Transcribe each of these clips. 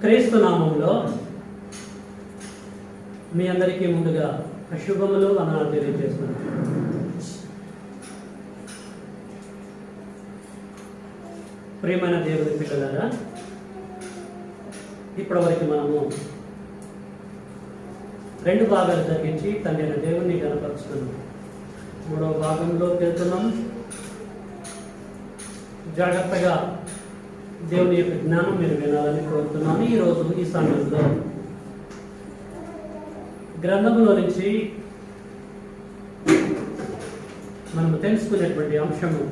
క్రీస్తు నామంలో మీ అందరికీ ముందుగా శుభములు వందనాలు తెలియజేస్తున్నాను. ప్రియమైన దేవుని పిల్లలారా, ఇప్పటివరకు మనము రెండు భాగాలు జరిగించి తండ్రి అయిన దేవుణ్ణి కనపరుచుకున్నాం. మూడవ భాగంలోకి వెళ్తున్నాం. జాగ్రత్తగా దేవుని యొక్క జ్ఞానం మీరు వినాలని కోరుతున్నాను. ఈరోజు ఈ సమయంలో గ్రంథంలో నుంచి మనము తెలుసుకునేటువంటి అంశము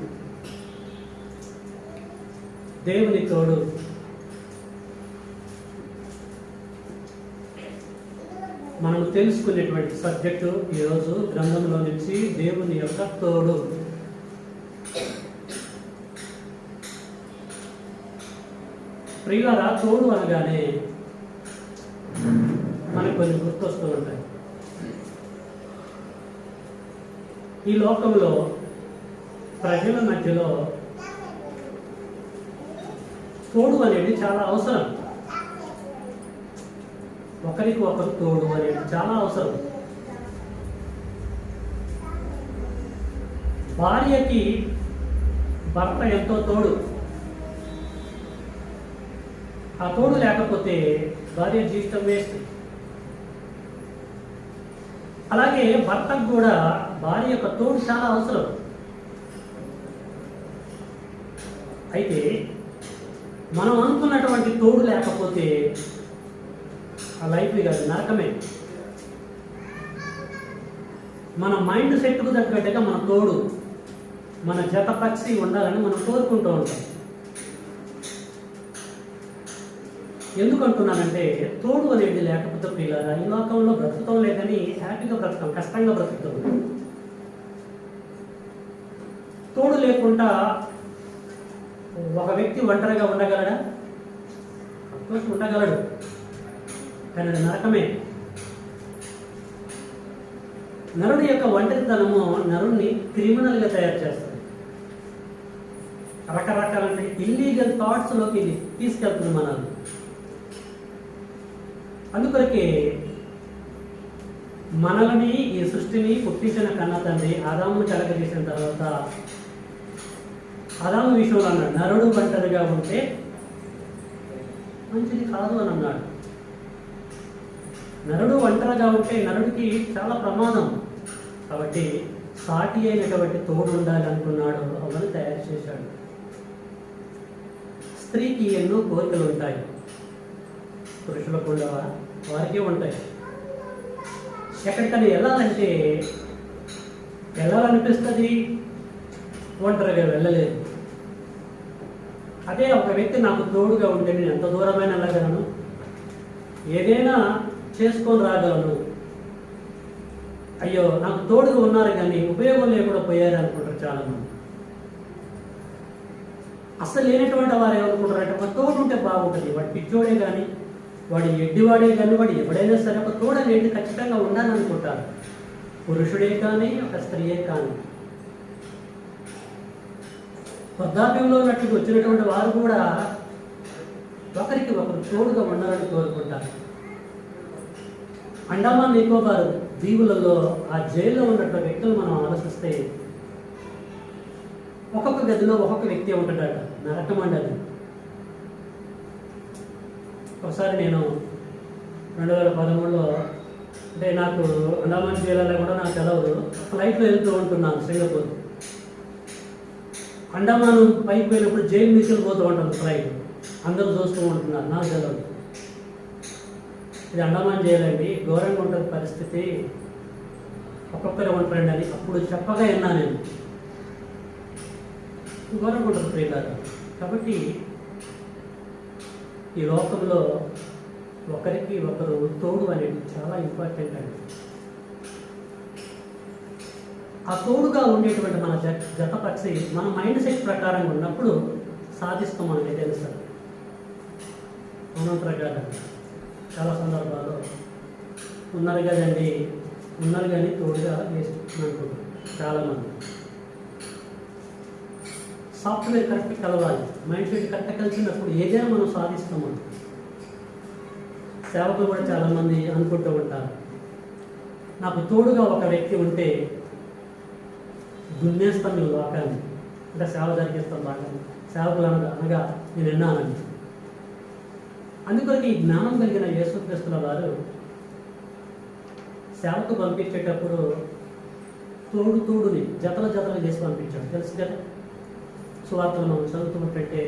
దేవుని తోడు. మనము తెలుసుకునేటువంటి సబ్జెక్టు ఈరోజు గ్రంథంలో నుంచి దేవుని యొక్క తోడు. ప్రియులారా, తోడు అనగానే మనకు కొన్ని గుర్తొస్తూ ఉంటాయి. ఈ లోకంలో ప్రజల మధ్యలో తోడు అనేది చాలా అవసరం. ఒకరికి ఒకరు తోడు అనేది చాలా అవసరం. భార్యకి భర్త ఎంతో తోడు. ఆ తోడు లేకపోతే భార్య జీవితం వేస్ట్. అలాగే భర్తకు కూడా భార్య యొక్క తోడు చాలా అవసరం. అయితే మనం అనుకున్నటువంటి తోడు లేకపోతే ఆ లైఫ్ కాదు, నరకమే. మన మైండ్ సెట్కు తగ్గట్టుగా మన తోడు, మన జత పక్షి ఉండాలని మనం కోరుకుంటూ ఉంటాం. ఎందుకు అంటున్నానంటే, తోడు అనేది లేకపోతే పిల్లరా ఈ లోకంలో బ్రతుకుతాం లేదని హ్యాపీగా బ్రతుకుతాం, కష్టంగా బ్రతుకుతాం. తోడు లేకుండా ఒక వ్యక్తి ఒంటరిగా ఉండగలడా? ఉండగలడు, కానీ అది నరకమే. నరుడి యొక్క ఒంటరితనము నరుడిని క్రిమినల్గా తయారు చేస్తుంది. రకరకాల ఇల్లీగల్ థాట్స్లోకి ఇది తీసుకెళ్తుంది మనల్ని. అందుకొరకే మనల్ని ఈ సృష్టిని పుట్టించిన కన్న తండ్రి ఆదామును కలగజేసిన తర్వాత ఆదాము విషయంలో అన్నాడు, నరుడు ఒంటరిగా ఉంటే మంచిది కాదు అని అన్నాడు. నరుడు ఒంటరిగా ఉంటే నరుడికి చాలా ప్రమాదం. కాబట్టి సాటి అయినటువంటి తోడు ఉండాలి అనుకున్నాడు, అవన్నీ తయారు చేశాడు. స్త్రీకి ఎన్నో కోరికలు ఉంటాయి, పురుషులకు ఉండవా? వారికే ఉంటాయి. ఎక్కడికైనా వెళ్ళాలంటే వెళ్ళాలనిపిస్తుంది, ఒంటరిగా వెళ్ళలేదు. అదే ఒక వ్యక్తి నాకు తోడుగా ఉంటే నేను ఎంత దూరమైనా వెళ్ళగలను, ఏదైనా చేసుకొని రాగలను. అయ్యో నాకు తోడుగా ఉన్నారు కానీ ఉపయోగం లేకుండా పోయారు అనుకుంటారు చాలామంది. అసలు లేనటువంటి వారు ఏమనుకుంటారంటే ఒక తోడు ఉంటే బాగుంటుంది. వాడు పిచ్చోడే కానీ, వాడు ఎడ్డివాడే కానీ, వాడు ఎవడైనా సరే ఒక తోడు అనేది ఖచ్చితంగా ఉండాలనుకుంటారు. పురుషుడే కానీ ఒక స్త్రీయే కానీ. వృద్ధాప్యంలో ఉన్నట్టు వచ్చినటువంటి వారు కూడా ఒకరికి ఒకరు తోడుగా ఉండాలని కోరుకుంటారు. అండమాన్ నికోబార్ దీవులలో ఆ జైల్లో ఉన్నటువంటి వ్యక్తులు మనం ఆలోచిస్తే ఒక్కొక్క గదిలో ఒక్కొక్క వ్యక్తి ఉంటాడట. నరకం అండి అది. ఒకసారి నేను 2013లో అంటే నాకు అండమాన్ జైల్లో కూడా నాకు తెలవదు, ఫ్లైట్లో వెళ్తూ ఉంటున్నాను సింగపూర్. అండమాన్ పైకి పోయినప్పుడు జైలు మీదకి పోతూ ఉంటాను ఫ్లైట్. అందరూ చూస్తూ ఉంటున్నారు, నాకు తెలవదు. ఇది అండమాన్ జైలు అండి, ఘోరంగా ఉంటుంది పరిస్థితి, ఒక్కొక్కరే ఉంటారండి అని అప్పుడు చెప్పగా విన్నా నేను. ఘోరంగా ఉంటుంది ప్రియులారా. కాబట్టి ఈ లోకంలో ఒకరికి ఒకరు తోడు అనేది చాలా ఇంపార్టెంట్ అండి. ఆ తోడుగా ఉండేటువంటి మన జతపక్షి మన మైండ్ సెట్ ప్రకారంగా ఉన్నప్పుడు సాధిస్తాం మనకి తెలుసు. మన ప్రకారం చాలా సందర్భాల్లో ఉన్నారు కదండి, ఉన్నారు కానీ తోడుగా వేసుకుంటున్నారు చాలామంది. సాఫ్ట్వేర్ కరెక్ట్ కలవాలి, మైండ్ సెట్ కరెక్ట్ కలిసినప్పుడు ఏదైనా మనం సాధిస్తాము. సేవకులు కూడా చాలామంది అనుకుంటూ ఉంటారు, నాకు తోడుగా ఒక వ్యక్తి ఉంటే దున్నేస్తాను నేను లోకాన్ని, అంటే సేవ జరిగిస్తాను లోకాన్ని, సేవకులు అనగా నేను విన్నానని. అందుకొరకు ఈ జ్ఞానం కలిగిన యేసుక్రీస్తుల వారు సేవకు పంపించేటప్పుడు తోడుని జతలు చేసి పంపించాడు. తెలుసు కదా, సువార్తలు మనం చదువుతుంటే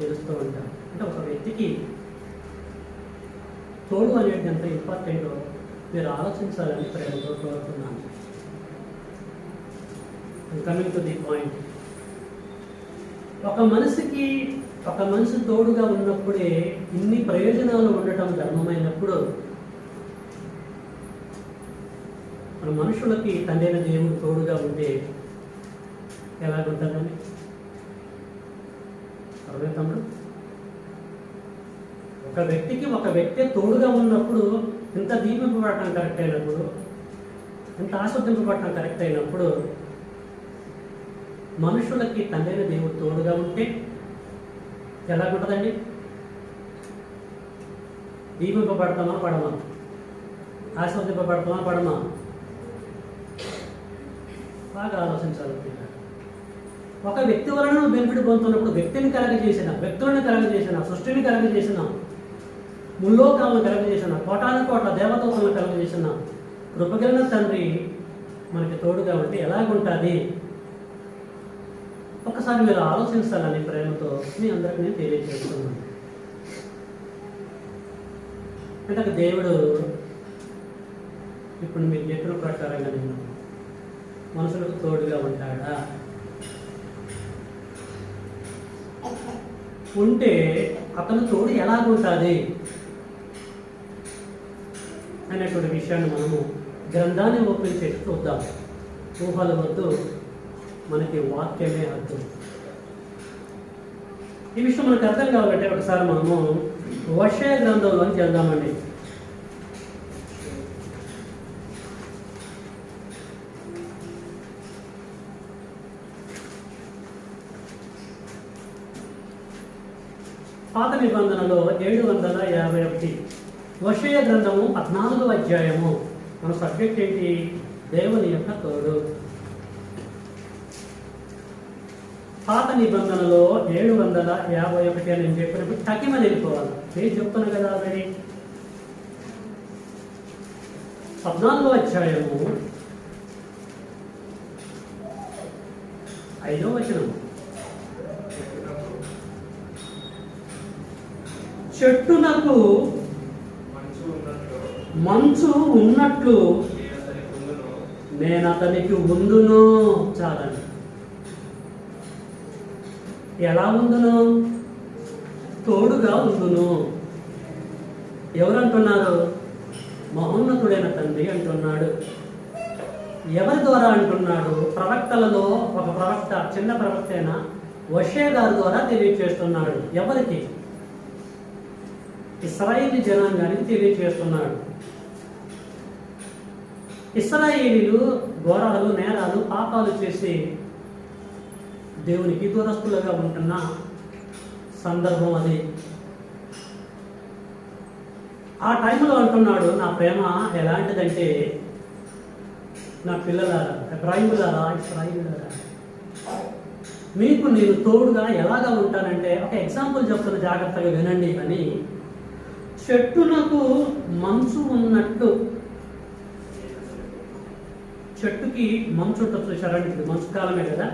తెలుస్తూ ఉంటాం. అంటే ఒక వ్యక్తికి తోడు అనేది ఎంత ఇంపార్టెంటో మీరు ఆలోచించాలని ప్రేమతో కోరుతున్నాను. కమింగ్ టు ది పాయింట్, ఒక మనిషి తోడుగా ఉన్నప్పుడే ఇన్ని ప్రయోజనాలు ఉండటం ధర్మమైనప్పుడు మన మనుషులకి తండ్రి దేవుడు తోడుగా ఉంటే ఎలాగుంటుందండి? అర్థమవుతాడు. ఒక వ్యక్తి తోడుగా ఉన్నప్పుడు, ఎంత దీపింపబడటం కరెక్ట్ అయినప్పుడు, ఎంత ఆస్వాదింపబడటం కరెక్ట్ అయినప్పుడు, మనుషులకి తండ్రి దేవుడు తోడుగా ఉంటే ఎలాగుంటుందండి? దీపింపబడతామా పడమా? ఆస్వాదింపబడతామా పడమా? బాగా ఆలోచించాలి. ఒక వ్యక్తి వలన బెనిఫిట్ పొందుతున్నప్పుడు వ్యక్తులను కలగజేసిన సృష్టిని కలగజేసిన ముల్లోకాలను కలగజేసిన కోటాను దేవదూతలను కలగజేసిన కృపగలిగిన తండ్రి మనకి తోడుగా ఉంటే ఎలాగుంటుంది? ఒకసారి మీరు ఆలోచించాలని ప్రేమతో మీ అందరికీ నేను తెలియజేస్తున్నాను. అంటే దేవుడు ఇప్పుడు మీరు చెప్పిన ప్రకారంగా నేను మనుషులకు తోడుగా ఉంటాడా? ఉంటే అతను తోడు ఎలాగుంటుంది అనేటువంటి విషయాన్ని మనము గ్రంథాన్ని ఓపెన్ చేసి చూద్దాం. ఊహలు వద్దు, మనకి వాక్యమే అర్థం. ఈ విషయం మనకు అర్థం కావాలంటే ఒకసారి మనము హోషేయ గ్రంథంలోకి వెళ్దామండి. పాత నిబంధనలో 751 హోషేయ గ్రంథము 14వ అధ్యాయము. మన సబ్జెక్ట్ ఏంటి? దేవుని యొక్క తోడు. పాత నిబంధనలో 751 అని నేను చెప్పినప్పుడు టకిమని వెళ్ళిపోవాలి. నేను చెప్తాను కదా ఆల్రెడీ. 14వ అధ్యాయము 5వ వచనం. చెట్టునకు మంచు ఉన్నట్లు నేను అతనికి ఉందును. చాలండి. ఎలా ఉందును? తోడుగా ఉందును. ఎవరంటున్నారు? మహోన్నతుడైన తండ్రి అంటున్నాడు. ఎవరి ద్వారా అంటున్నాడు? ప్రవక్తలలో ఒక ప్రవక్త, చిన్న ప్రవక్త అయిన హోషేయ గారి ద్వారా తెలియజేస్తున్నాడు. ఎవరికి? ఇశ్రాయేలు జనాంగానికి తెలియజేస్తున్నాడు. ఇశ్రాయేలీలు ఘోరాలు, నేరాలు, పాపాలు చేసి దేవునికి దూరస్తులుగా ఉంటున్న సందర్భం అది. ఆ టైంలో అంటున్నాడు, నా ప్రేమ ఎలాంటిదంటే, నా పిల్లలారా, ఇశ్రాయేలులారా, మీకు నేను తోడుగా ఎలాగా ఉంటానంటే, ఒక ఎగ్జాంపుల్ చెప్తున్న, జాగ్రత్తగా వినండి అని. చెట్టునకు మంచు ఉన్నట్టు, చెట్టుకి మంచు ఉంటుంది చూసారండి. ఇప్పుడు మంచు కాలమే కదా.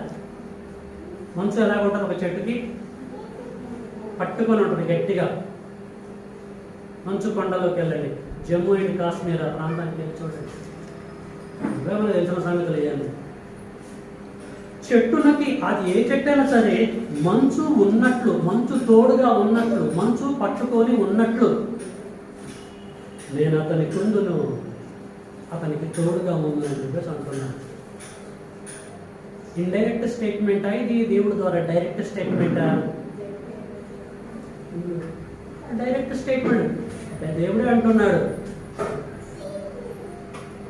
మంచు ఎలా ఉంటుంది? ఒక చెట్టుకి పట్టుకొని ఉంటుంది గట్టిగా. మంచు కొండలోకి వెళ్ళండి, జమ్మూ అండ్ కాశ్మీర్ ఆ ప్రాంతానికి వెళ్ళి చూడండి, మనకు తెలిసిన సంగతులు అయ్యాను. చెట్టునకి, అది ఏ చెట్టు అయినా సరే, మంచు ఉన్నట్లు, మంచు తోడుగా ఉన్నట్లు, మంచు పట్టుకొని ఉన్నట్లు నేను అతనికి ఉందును, అతనికి తోడుగా ఉందని చెప్పేసి అంటున్నాను. ఇండైరెక్ట్ స్టేట్మెంటా ఇది? దేవుడి ద్వారా డైరెక్ట్ స్టేట్మెంటా? Direct statement. దేవుడే అంటున్నాడు,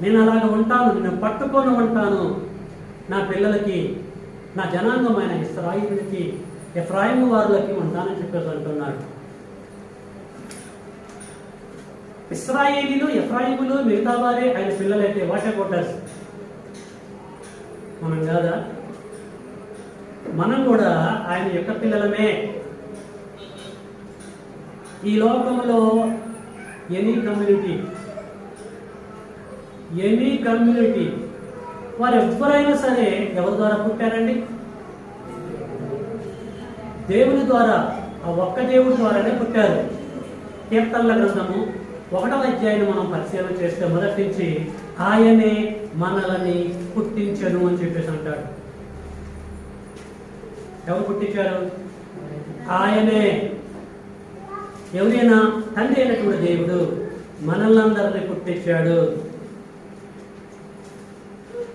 నేను అలాగ ఉంటాను, నేను పట్టుకొని ఉంటాను నా పిల్లలకి, నా జనాంగమైన ఇశ్రాయేలుకి, ఎఫ్రాయిము వారులకి ఉంటానని చెప్పేసి అంటున్నాడు. ఇశ్రాయేలీలు, ఎఫ్రాయిములు, మిగతా వారే ఆయన పిల్లలైతే వాటే కొట్టారు. మనం కాదా? మనం కూడా ఆయన యొక్క పిల్లలమే. ఈ లోకంలో ఎనీ కమ్యూనిటీ వారు ఎవరైనా సరే ఎవరి ద్వారా పుట్టారండి? దేవుని ద్వారా, ఆ ఒక్క దేవుడి ద్వారానే పుట్టారు. కీర్తనల గ్రంథము 1వ అధ్యాయాన్ని మనం పరిశీలన చేస్తే మొదటి నుంచి ఆయనే మనలని పుట్టించను అని చెప్పేసి అంటాడు. ఎవరు పుట్టించారు? ఆయనే. ఎవరైనా? తండ్రి అయినటువంటి దేవుడు మనల్నందరినీ పుట్టించాడు.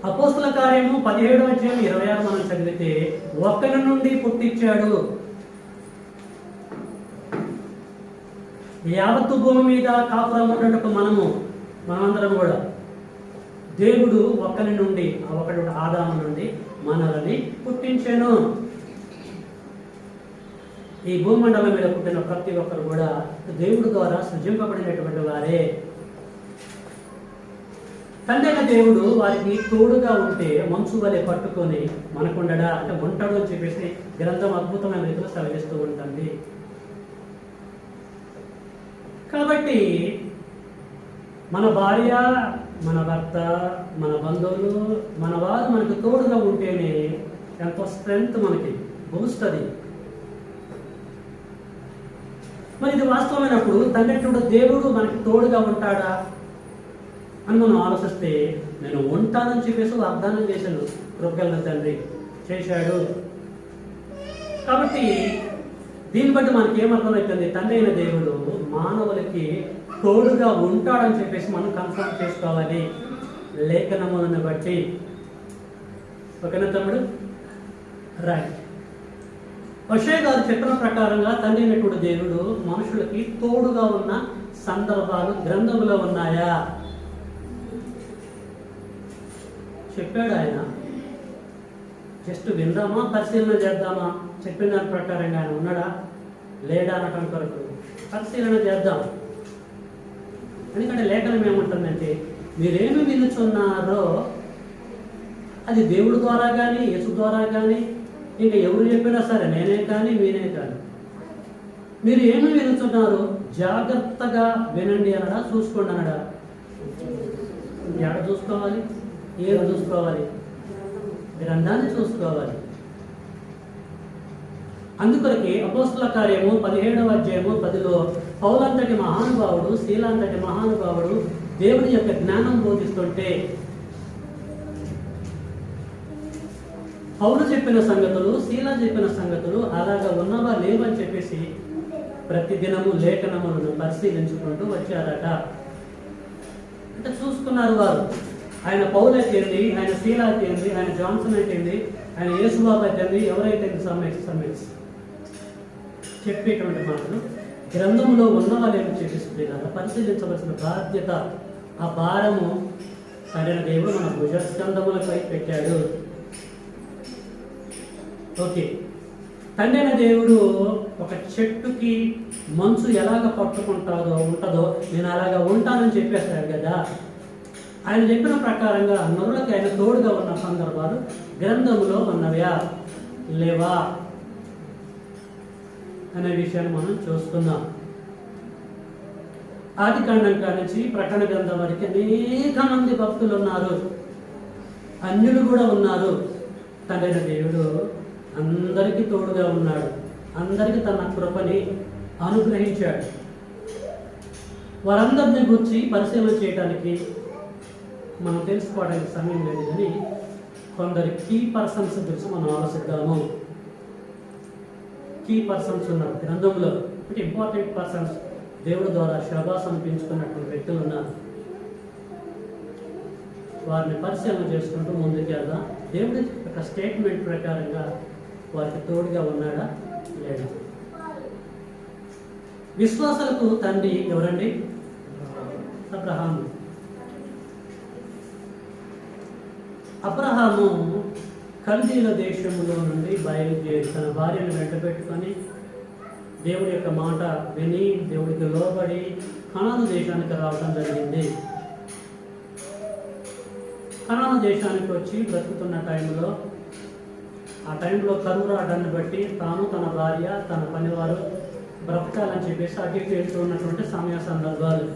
అపోస్తుల కార్యము 17వ అధ్యాయం 26 మనం చదివితే ఒక్కరి నుండి పుట్టించాడు. యావత్తు భూమి మీద కాపురం ఉన్నట్టు మనమందరం కూడా దేవుడు ఒక్కరి నుండి, ఒకటి ఆదాము నుండి మనల్ని పుట్టించాను. ఈ భూమండలం మీద పుట్టిన ప్రతి ఒక్కరు కూడా దేవుడి ద్వారా సృజింపబడినటువంటి వారే. తండ్రి దేవుడు వారికి తోడుగా ఉంటే మంచు వలె పట్టుకొని మనకుండడా అంటే ఉంటాడు అని చెప్పేసి గ్రంథం అద్భుతమైన రీతిలో సెలవిస్తూ ఉంటుంది. కాబట్టి మన భార్య, మన భర్త, మన బంధువులు, మన వారు మనకు తోడుగా ఉంటేనే ఎంతో స్ట్రెంగ్త్ మనకి బూస్తుంది. మరి ఇది వాస్తవమైనప్పుడు తండ్రి దేవుడు మనకి తోడుగా ఉంటాడా అని మనం ఆలోచిస్తే, నేను ఉంటానని చెప్పేసి వాగ్దానం చేశాను. కృపగల తండ్రి చేశాడు. కాబట్టి దీన్ని బట్టి మనకి ఏమర్థమవుతుంది? తండ్రి అయిన దేవుడు మానవులకి తోడుగా ఉంటాడని చెప్పేసి మనం కన్ఫర్మ్ చేసుకోవాలి లేఖనములను బట్టి. ఓకేనా తమ్ముడు? రైట్. హోషేయ గారు చెప్పిన ప్రకారంగా తండ్రి అయినటువంటి దేవుడు మనుషులకి తోడుగా ఉన్న సందర్భాలు గ్రంథంలో ఉన్నాయా? చెప్పాడు ఆయన. జస్ట్ విందామా, పరిశీలన చేద్దామా? చెప్పిన దాని ప్రకారంగా ఆయన ఉన్నాడా లేడా అనటం కొరకు పరిశీలన చేద్దాం. ఎందుకంటే లేఖనం ఏముంటుందంటే, మీరేమి వినుచున్నారో అది దేవుడి ద్వారా కానీ, యేసు ద్వారా కానీ, ఇంకా ఎవరు చెప్పినా సరే, నేనే కానీ మీనే కానీ, మీరు ఏమి వినుచున్నారో జాగ్రత్తగా వినండి అనడా, చూసుకోండి అనడా? ఎక్కడ చూసుకోవాలి? ఏం చూసుకోవాలి? గ్రంథాన్ని చూసుకోవాలి. అందుకొరకే అపోస్తుల కార్యము 17వ అధ్యాయము 10లో పౌలంతటి మహానుభావుడు, శీలాంతటి మహానుభావుడు దేవుని యొక్క జ్ఞానం బోధిస్తుంటే పౌలు చెప్పిన సంగతులు, శీలా చెప్పిన సంగతులు అలాగా ఉన్నవా లేవని చెప్పేసి ప్రతిదినము లేఖనములను పరిశీలించుకుంటూ వచ్చారట. అంటే చూసుకున్నారు వారు. ఆయన పౌలు అయితేంది, ఆయన శీలా అయితేంది, ఆయన జాన్సన్ అయితేంది, ఆయన యేసుబాబు అయితేంది, ఎవరైతే సమేక్స్ చెప్పేటువంటి మాటలు గ్రంథంలో ఉన్నవాళ్ళేమో చెప్పిస్తుంది కదా, పరిశీలించవలసిన బాధ్యత, ఆ భారము సరైన దేవుడు మన భుజస్కంధములపై పెట్టాడు. ఓకే. తండ్రి అయిన దేవుడు ఒక చెట్టుకి మంచు ఎలాగ ఉంటుందో నేను అలాగా ఉంటానని చెప్పేస్తాడు కదా. ఆయన చెప్పిన ప్రకారంగా నరులకు ఆయన తోడుగా ఉన్న సందర్భాలు గ్రంథంలో ఉన్నవా లేవా అనే విషయాన్ని మనం చూస్తున్నాం. ఆదికాండం నుంచి ప్రకటన గ్రంథం వరకు అనేక మంది భక్తులు ఉన్నారు, అన్యులు కూడా ఉన్నారు. తండ్రి దేవుడు అందరికీ తోడుగా ఉన్నాడు, అందరికీ తన కృపని అనుగ్రహించాడు. వారందరిని గురించి పరిశీలన చేయడానికి మనం తెలుసుకోవడానికి సమయం లేదు, కానీ కొందరు కీ పర్సన్స్ గురించి మనం ఆలోచిద్దాము. కీ పర్సన్స్ ఉన్నారు గ్రంథంలో, అంటే ఇంపార్టెంట్ పర్సన్స్, దేవుడి ద్వారా శోభాసం పెంచుకున్నటువంటి వ్యక్తులు ఉన్నారు. వారిని పరిశీలన చేసుకుంటూ ముందుకు వెళ్దాం. దేవుడి యొక్క స్టేట్మెంట్ ప్రకారంగా వారికి తోడుగా ఉన్నాడా లేదా? విశ్వాసాలకు తండ్రి ఎవరండి? అబ్రహాము. అబ్రహాము కల్దీల దేశంలో నుండి బయలుదేరి తన భార్యను వెంట పెట్టుకొని దేవుడి యొక్క మాట విని దేవుడికి లోబడి కనాను దేశానికి రావడం జరిగింది. కనాను దేశానికి వచ్చి బ్రతుకుతున్న టైంలో, ఆ టైంలో కరువు రావడాన్ని బట్టి తాను, తన భార్య, తన పనివారు బ్రతకాలని చెప్పేసి అటు వెళ్తూ ఉన్నటువంటి సమయ సందర్భాలు.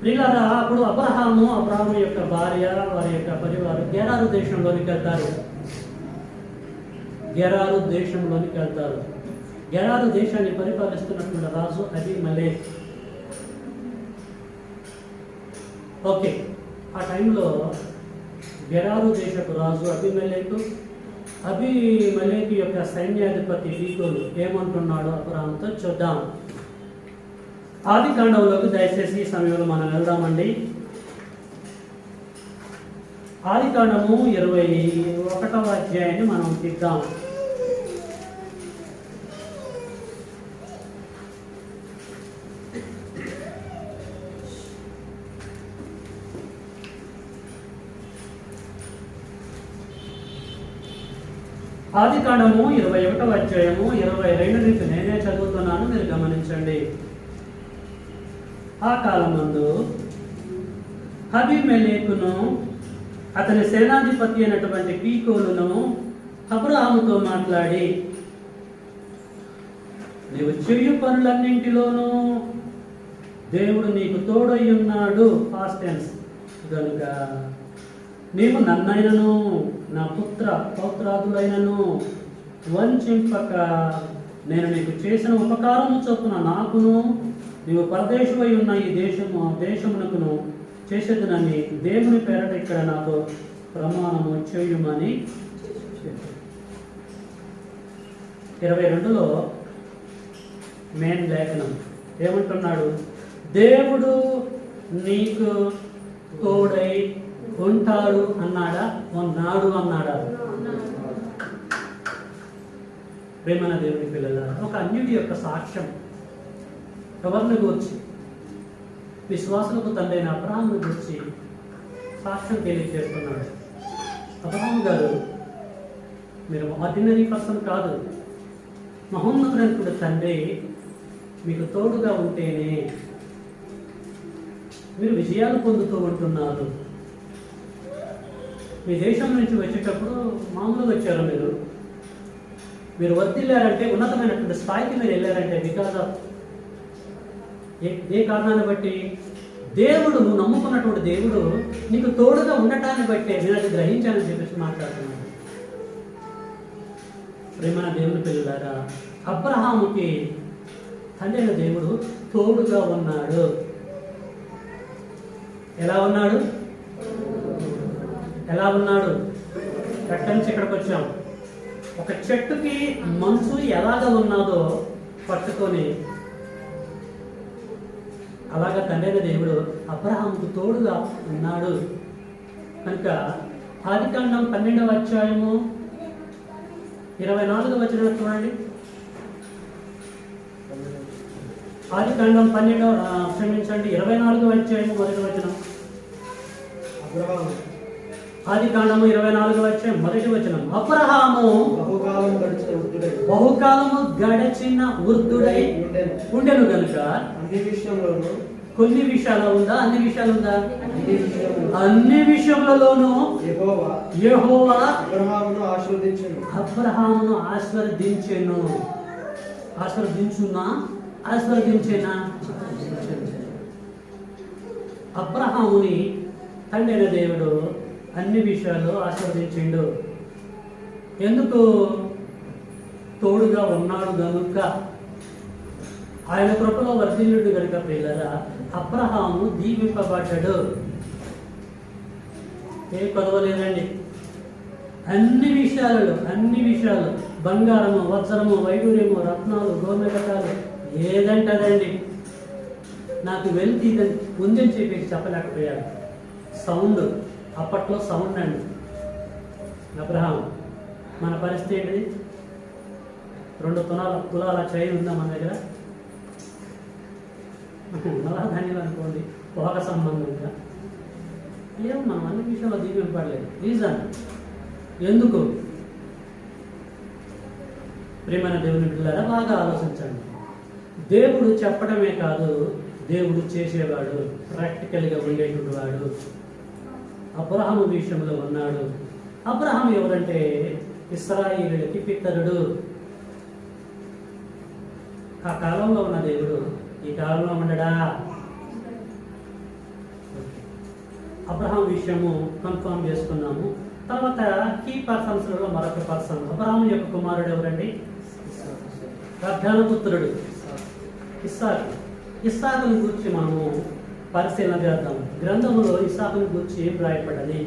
ప్రియులారా, అప్పుడు అబ్రహాము యొక్క భార్య, వారి యొక్క పరివారు గెరారు దేశంలోనికి వెళ్తారు. గెరారు దేశంలోనికి వెళ్తారు. గెరారు దేశాన్ని పరిపాలిస్తున్నటువంటి రాజు అబీమెలెకు. ఓకే, ఆ టైంలో గెరారు దేశపు రాజు అబీమెలెకు యొక్క సైన్యాధిపతి పీకోలు ఏమంటున్నాడో అబ్రహాముతో చూద్దాం. ఆది కాండంలోకి దయచేసి ఈ సమయంలో మనం వెళ్దామండి. ఆది కాండము 21వ అధ్యాయాన్ని మనం తీద్దాం. ఆది కాండము 21వ అధ్యాయము 22 నుంచి నేనే చదువుతున్నాను, మీరు గమనించండి. ఆ కాలమందు అబీమెలెకును అతని సేనాధిపతి అయినటువంటి పీకోలును అబ్రహాముతో మాట్లాడి, నీవు చేయు పనులన్నింటిలోనూ దేవుడు నీకు తోడై ఉన్నాడు, పాస్ట్ టెన్స్, కనుక నీవు నన్నైనను నా పౌత్రాదులైనను వంచింపక నేను నీకు చేసిన ఉపకారము చొప్పున నాకును నీవు పరదేశమై ఉన్న ఈ దేశమునకును చేసేదనని దేవుని పేరట ఇక్కడ నాకు ప్రమాణము చేయుమని 22లో మెయిన్ లేఖనం ఏమంటున్నాడు? దేవుడు నీకు తోడై ఉంటాడు అన్నాడా? అన్నాడా? ప్రేమన దేవుని పిల్లల, ఒక అన్యుడి యొక్క సాక్ష్యం ఎవరిని గురించి? విశ్వాసులకు తండ్రైన అబ్రహామును గురించి సాక్ష్యం తెలియజేస్తున్నాడు. అబ్రహాము గారు, మీరు ఆర్డినరీ పర్సన్ కాదు, మహోన్నతుడైన తండ్రి మీకు తోడుగా ఉంటేనే మీరు విజయాలు పొందుతూ ఉంటున్నారు. మీ దేశం నుంచి వచ్చేటప్పుడు మామూలుగా వచ్చారు. మీరు వర్తిల్లారంటే, ఉన్నతమైనటువంటి స్థాయికి మీరు వెళ్ళారంటే బికాజ్ ఆఫ్ ఏ కారణాన్ని బట్టి? దేవుడు, నువ్వు నమ్ముకున్నటువంటి దేవుడు నీకు తోడుగా ఉండటాన్ని బట్టే నేను అది గ్రహించాలని చెప్పేసి మాట్లాడుతున్నాను. ప్రేమన దేవుని పిల్లలారా, అబ్రహాముకి తండ్రి అయిన దేవుడు తోడుగా ఉన్నాడు. ఎలా ఉన్నాడు? ఎక్కడి నుంచి ఇక్కడికి వచ్చాం? ఒక చెట్టుకి మంచు ఎలాగ ఉన్నాదో పట్టుకొని, అలాగా తండ్రి అయిన దేవుడు అబ్రహాముకు తోడుగా ఉన్నాడు. కనుక ఆదికాండం 12వ అధ్యాయము 24వ వచనం చూడండి. ఆదికాండం 24వ అధ్యాయము 1వ వచనం. ఆదికాండము 24వ అధ్యాయం 1వ వచనం. అబ్రహాము బహుకాలము గడిచిన వృద్ధుడై ఉండెను గనుక కొన్ని విషయాలు ఉందా? అన్ని విషయాలు ఉందా? అన్ని విషయములలోనూ యెహోవా అబ్రహామును ఆశీర్వదించెను. ఆశీర్వదించేనా? అబ్రహాముని తండ్రి అయిన దేవుడు అన్ని విషయాలు ఆశీర్వదించిండు. ఎందుకు? తోడుగా ఉన్నాడు గనుక, ఆయన కృపలో వర్ధిల్లుడు గనుక ప్రియులారా అబ్రహాము దీవింపబడ్డాడు. ఏ కొదవలేదండి. అన్ని విషయాలు, బంగారము, వజ్రము, వైడూర్యము, రత్నాలు, గోమెకటాలు, ఏదంటదండి. నాకు వెల్త్ ఇదని ఉందని చెప్పేసి చెప్పలేకపోయాడు. సౌండ్, అప్పట్లో సౌండ్ అండి. అబ్రహాం, మన పరిస్థితి ఏంటిది? 2 తులాల చైన్ ఉందా మన దగ్గర? నల్లధాన్యాలు అనుకోండి, పోక సంబంధంగా ఏమో మనం అన్ని విషయంలో దీవింపడలేదు. రీజన్ ఎందుకు? ప్రియమైన దేవుని బిడ్డలారా బాగా ఆలోచించండి. దేవుడు చెప్పడమే కాదు, దేవుడు చేసేవాడు, ప్రాక్టికల్గా ఉండేటువంటి వాడు. అబ్రహాము విషయంలో ఉన్నాడు. అబ్రహాం ఎవరంటే ఇశ్రాయేలులకి పితరుడు. ఆ కాలంలో ఉన్న దేవుడు ఈ కాలంలో ఉండడా? అబ్రహాం విషయము కన్ఫర్మ్ చేసుకున్నాము. తర్వాత కీ పర్సన్స్లలో మరొక పర్సన్ అబ్రహాం యొక్క కుమారుడు ఎవరండి? ప్రధాన పుత్రుడు ఇస్సాకు. ఇస్సాకుని గురించి మనము పరిశీలన చేద్దాం. గ్రంథములో ఇస్సాకుని గురించి ఏం రాయబడ్డది?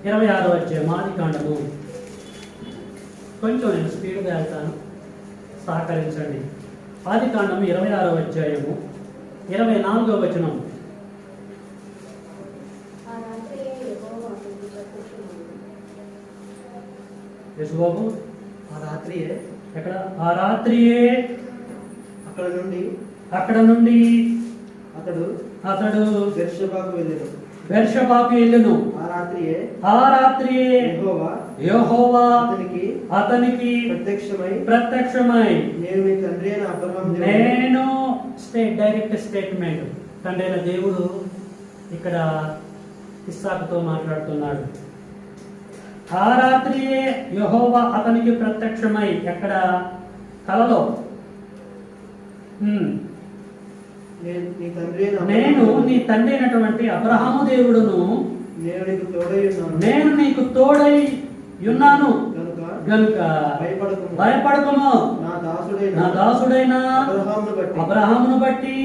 26వ అధ్యాయం ఆదికాండము. కొంచెం నేను స్పీడ్గా వెళ్తాను, సహకరించండి. ఆదికాండము 26వ అధ్యాయము 24వ వచనం. యేసుబాబు ఆ రాత్రియే ఎక్కడ? ఆ రాత్రియే అక్కడ నుండి అతడు బెర్షెబాకు వెళ్ళెను. ఆ రాత్రియే యెహోవా అతనికి ప్రత్యక్షమై నేను డైరెక్ట్ స్టేట్మెంట్. తండ్రి అయిన దేవుడు ఇక్కడ ఇస్సాకుతో మాట్లాడుతున్నాడు. ఆ రాత్రియే యెహోవా అతనికి ప్రత్యక్షమై, ఎక్కడ? కలలో. నేను నీ తండ్రి అయినటువంటి అబ్రహాము దేవుడును, నేను నీకు తోడై ఉన్నాను గనుక భయపడకుము. నా దాసుడైన అబ్రహామును బట్టి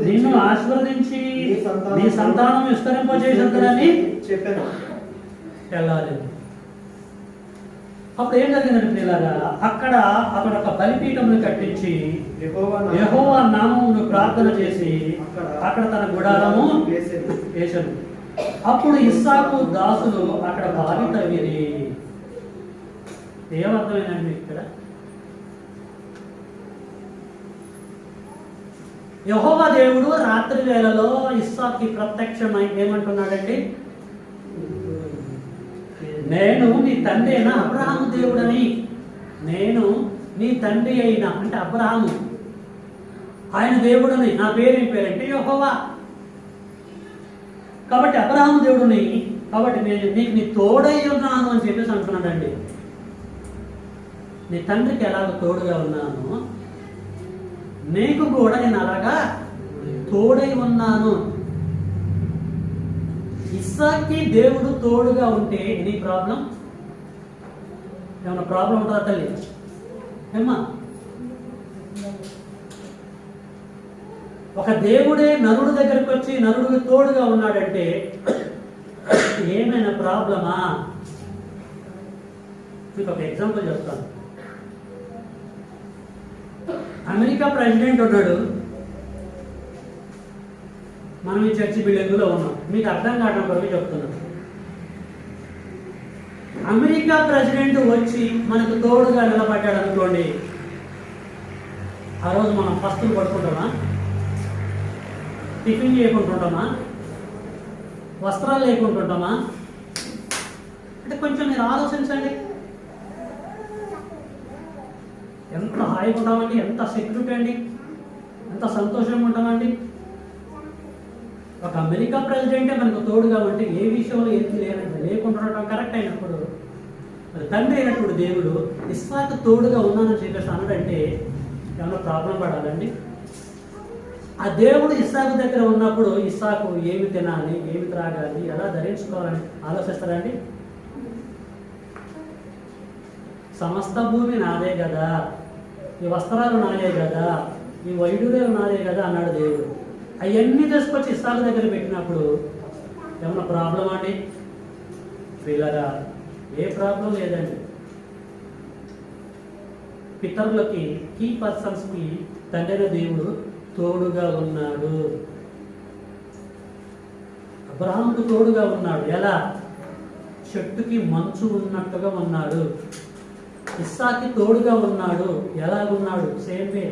నిన్ను ఆశీర్వదించి నీ సంతానం విస్తరింపజేసేదని చెప్పాను. తెల్లాలి. అప్పుడు ఏం జరిగిందంటే పిల్లగా, అక్కడ ఒక బలిపీఠమును కట్టించి యెహోవా నామమును ప్రార్థన చేసి అక్కడ తన గుడారము వేసెను. అప్పుడు ఇస్సాకు దాసులు అక్కడ బావి తవ్విరి. ఏమర్థమైందండి ఇక్కడ? యెహోవా దేవుడు రాత్రి వేళలో ఇస్సాకుకి ప్రత్యక్షమై ఏమంటున్నాడండి? నేను నీ తండ్రి అయిన అబ్రహాము దేవుడని. నేను నీ తండ్రి అయిన అంటే అబ్రహాము, ఆయన దేవుడని. నా పేరు పేరంటే యెహోవా. కాబట్టి అబ్రహాము దేవుడిని, కాబట్టి నేను నీకు నీ తోడై ఉన్నాను అని చెప్పేసి అంటున్నాడండి. నీ తండ్రికి ఎలాగ తోడుగా ఉన్నాను, నీకు కూడా నేను అలాగా తోడై ఉన్నాను. ఇస్సాక్కి దేవుడు తోడుగా ఉంటే ఎనీ ప్రాబ్లం? ఏమన్నా ప్రాబ్లం ఉంటుందా తల్లి? ఏమ్మా, ఒక దేవుడే నరుడు దగ్గరికి వచ్చి నరుడికి తోడుగా ఉన్నాడంటే ఏమైనా ప్రాబ్లమా? మీకు ఒక ఎగ్జాంపుల్ చెప్తాను. అమెరికా ప్రెసిడెంట్ ఉన్నాడు, మనం ఈ చర్చి బిల్డింగ్లో ఉన్నాం. మీకు అర్థం కావడం కొరకు చెప్తున్నాం. అమెరికా ప్రెసిడెంట్ వచ్చి మనకు తోడుగా నిలబడ్డాడు అనుకోండి, ఆ రోజు మనం పస్తులు పడుకుంటామా? టిఫిన్ చేయకుంటుంటామా? వస్త్రాలు లేకుంటుంటామా? అంటే కొంచెం మీరు ఆలోచించండి. ఎంత హాయిగా ఉంటామండి, ఎంత సెక్యూరిటీ అండి, ఎంత సంతోషంగా ఉంటామండి. ఒక అమెరికా ప్రెసిడెంటే మనకు తోడుగా ఉంటే ఏ విషయంలో ఏది లేకుండా కరెక్ట్ అయినప్పుడు, తండ్రి అయినప్పుడు దేవుడు ఇస్సాకు తోడుగా ఉన్నానని చెప్పేసి అన్నాడంటే ఏమన్నా ప్రాబ్లం పడాలండి? ఆ దేవుడు ఇస్సాకు దగ్గర ఉన్నప్పుడు ఇస్సాకు ఏమి తినాలి, ఏమి త్రాగాలి, ఎలా ధరించుకోవాలని ఆలోచిస్తారండి? సమస్త భూమి నాదే కదా, ఈ వస్త్రాలు నాదే కదా, ఈ వైడూర్యాలు నాదే కదా అన్నాడు దేవుడు. అవన్నీ తీసుకొచ్చి ఇస్సాకు దగ్గర పెట్టినప్పుడు ఏమన్నా ప్రాబ్లం అండి? పిల్లగా ఏ ప్రాబ్లం లేదండి. పితరులకి, కీ పర్సన్స్కి తండ్రి దేవుడు తోడుగా ఉన్నాడు. అబ్రహాముకు తోడుగా ఉన్నాడు. ఎలా? చెట్టుకి మంచు ఉన్నట్టుగా ఉన్నాడు. ఇస్సాకి తోడుగా ఉన్నాడు. ఎలాగున్నాడు? Same way.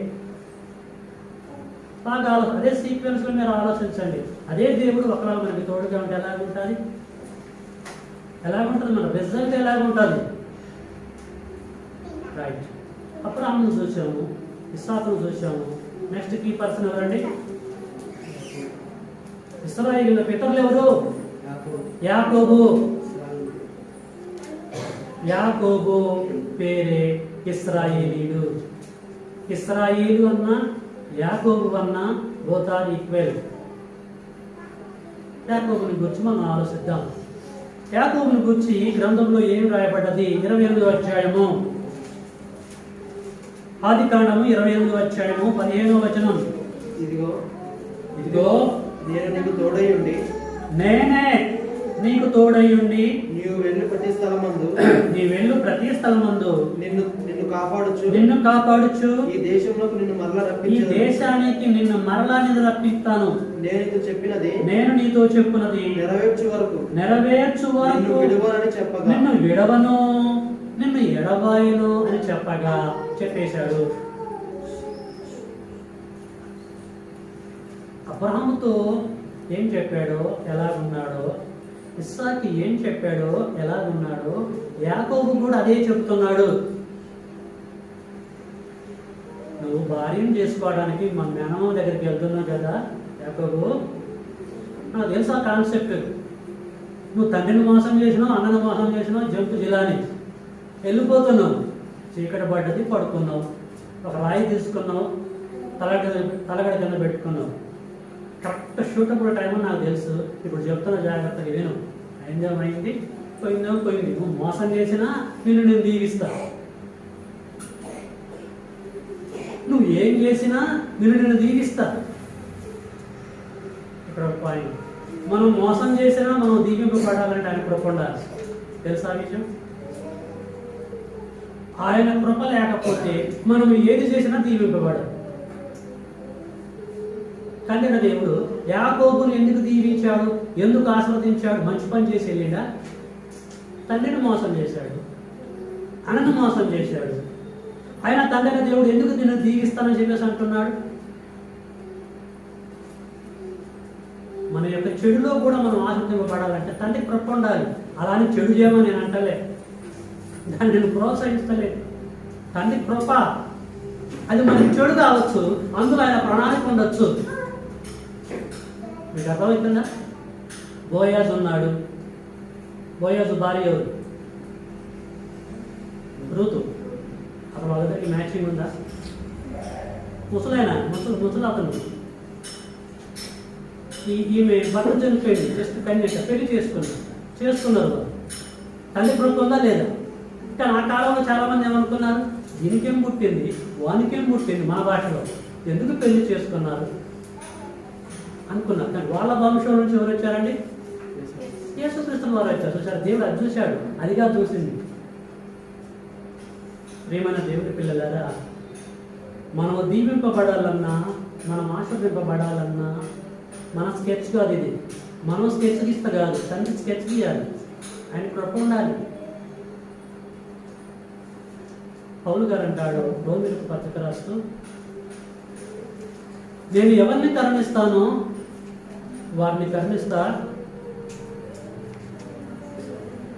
బాగా అదే సీక్వెన్స్లో మీరు ఆలోచించండి. అదే దేవుడు ఒకవేళ మనకి తోడుగా ఉంటే ఎలాగుంటుంది? ఎలాగుంటుంది? మన రిజల్ట్ ఎలాగుంటుంది? రైట్. అబ్రహామును చూసాము, ఇస్సాకును చూసాము. నెక్స్ట్ కీ పర్సన్ ఎవరండి? ఇశ్రాయేలు పితరులు ఎవరు? యాకోబు. యాకోబు పేరే ఇశ్రాయేలీయుడు. ఇశ్రాయేలు అన్న యాకోబు అన్న బోత్ ఆర్ ఈక్వల్. యాకోబుని గురించి మనం ఆలోచిద్దాం. యాకోబుని గురించి ఈ గ్రంథంలో ఏం రాయబడ్డది? 28వ అధ్యాయము, ఆదికాండము 28వ అధ్యాయము 15వ వచనం. ఇదిగో ఇదిగో నేను నీకు తోడై ఉండి నేనే నీకు తోడై ఉండి నీవు వెళ్ళు ప్రతి స్థలమందు నీ వెళ్ళు ప్రతి స్థలమందు నిన్ను నిన్ను కాపాడుచు నిన్ను కాపాడుచు ఈ దేశంలోకి నిన్ను మరలా ఈ రప్పించు. దేశానికి నిన్ను మరలా నేను రప్పిస్తాను. నేను నీతో చెప్పినది నేను నీతో చెప్పున్నది నెరవేర్చు వరకు నెరవేర్చు నిన్ను వరకు విడువనని చెప్పగా నిన్ను విడవను, నిన్ను ఎడబాయను అని చెప్పేశాడు. అబ్రహాముతో ఏం చెప్పాడో, ఎలాగున్నాడో, ఇస్సాకి ఏం చెప్పాడో, ఎలాగున్నాడో, యాకోబు కూడా అదే చెప్తున్నాడు. నువ్వు భార్యను చేసుకోవడానికి మా మేనమ్మ దగ్గరికి వెళ్తున్నావు కదా యాకోబు, నాకు తెలుసా కాన్సెప్ట్. నువ్వు తండ్రిని మోసం చేసినావు, అన్నను మోసం చేసినావు, జంపు జిలాని వెళ్ళిపోతున్నావు. చీకటి పడ్డది, పడుకున్నావు, ఒక రాయి తీసుకున్నావు, తలగడ కింద పెట్టుకున్నావు. కరెక్ట్ షూటబుల్ టైం అని నాకు తెలుసు. ఇప్పుడు చెప్తున్నా జాగ్రత్తగా విను. అయింది పోయిందో పోయింది. నువ్వు మోసం చేసినా నిన్ను నేను దీవిస్తా. నువ్వు ఏం చేసినా నిన్ను దీవిస్తా. ఇక్కడ ఒక పాయింట్, మనం మోసం చేసినా మనం దీవింపబడాలంటే ఆయన కృప ఉండాలి. తెలుసా విషయం? ఆయన కృప లేకపోతే మనం ఏది చేసినా దీవింపబడాలి. తండ్రి దేవుడు యాకోబుని ఎందుకు దీవించాడు, ఎందుకు ఆస్వాదించాడు? మంచి పని చేసి వెళ్ళిండా? తండ్రిని మోసం చేశాడు, అన్నను మోసం చేశాడు. ఆయన తండ్రి దేవుడు ఎందుకు నిన్ను దీవిస్తానని చెప్పేసి అంటున్నాడు? మన యొక్క చెడులో కూడా మనం ఆస్వాదింపబడాలంటే తండ్రి కృప ఉండాలి. అలానే చెడు చేయమని నేను అంటలే, దాన్ని నేను ప్రోత్సహిస్తలేదు. తండ్రి కృప, అది మనకి చెడు కావచ్చు, అందులో ఆయన ప్రణాళిక ఉండొచ్చు. మీకు అర్థమవుతుందా? బోయాజు ఉన్నాడు. బోయాజు భార్య ఎవరు? రూతు. అక్కడ వాళ్ళకి మ్యాచింగ్ ఉందా? ముసలు అతను. ఈమె భర్త చనిపోయింది, జస్ట్ కన్యక, పెళ్లి చేసుకున్నారు. తల్లి కృప ఉందా లేదా? కానీ ఆ కాలంలో చాలా మంది ఏమనుకున్నారు, దీనికేం పుట్టింది, వానికేం పుట్టింది, మా భాషలో ఎందుకు పెళ్లి చేసుకున్నారు అనుకున్నారు. కానీ వాళ్ళ వంశం నుంచి ఎవరు వచ్చారండి? యేసుక్రీస్తు వారు వచ్చారు. చూసారు, దేవుడు అది చూశాడు, అదిగా చూసింది. ప్రియమైన దేవుడి పిల్లలారా, మనం దీవింపబడాలన్నా, మనం ఆశీర్వదింపబడాలన్నా మన స్కెచ్ కాదు ఇది. మనం స్కెచ్ గీస్తా కాదు, తండ్రి స్కెచ్ గీయాలి. ఆయన కృప ఉండాలి. పౌలు గారు అంటాడు రోమీయులకు పత్రిక రాస్తూ, నేను ఎవరిని కరుణిస్తానో వారిని కరుణిస్తా,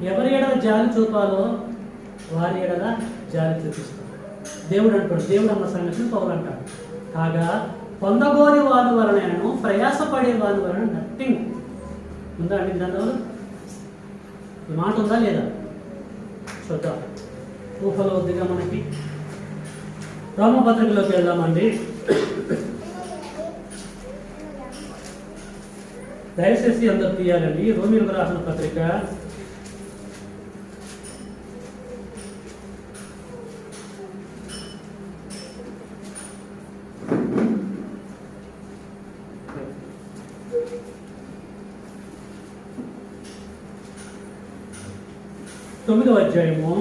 ఎవరి ఎడల జాలి చూపాలో వారి ఎడల జాలి చూపిస్తా. దేవుడు అంటాడు. దేవుడు అన్న సంగతిని పౌలు అంటాడు. కాగా పొందగోరి వారి వలనను ప్రయాసపడే వారి వలన నథింగ్. ఉందా అండి గ్రంథంలో ఈ మాట? ఉందా లేదా? చూద్దాం. ఊహలో వద్దుగా మనకి. రోమపత్రికలోకి వెళ్దామండి. దయచేసి అందరు తీయాలండి. రోమీయులకు రాసిన పత్రిక 9వ అధ్యాయము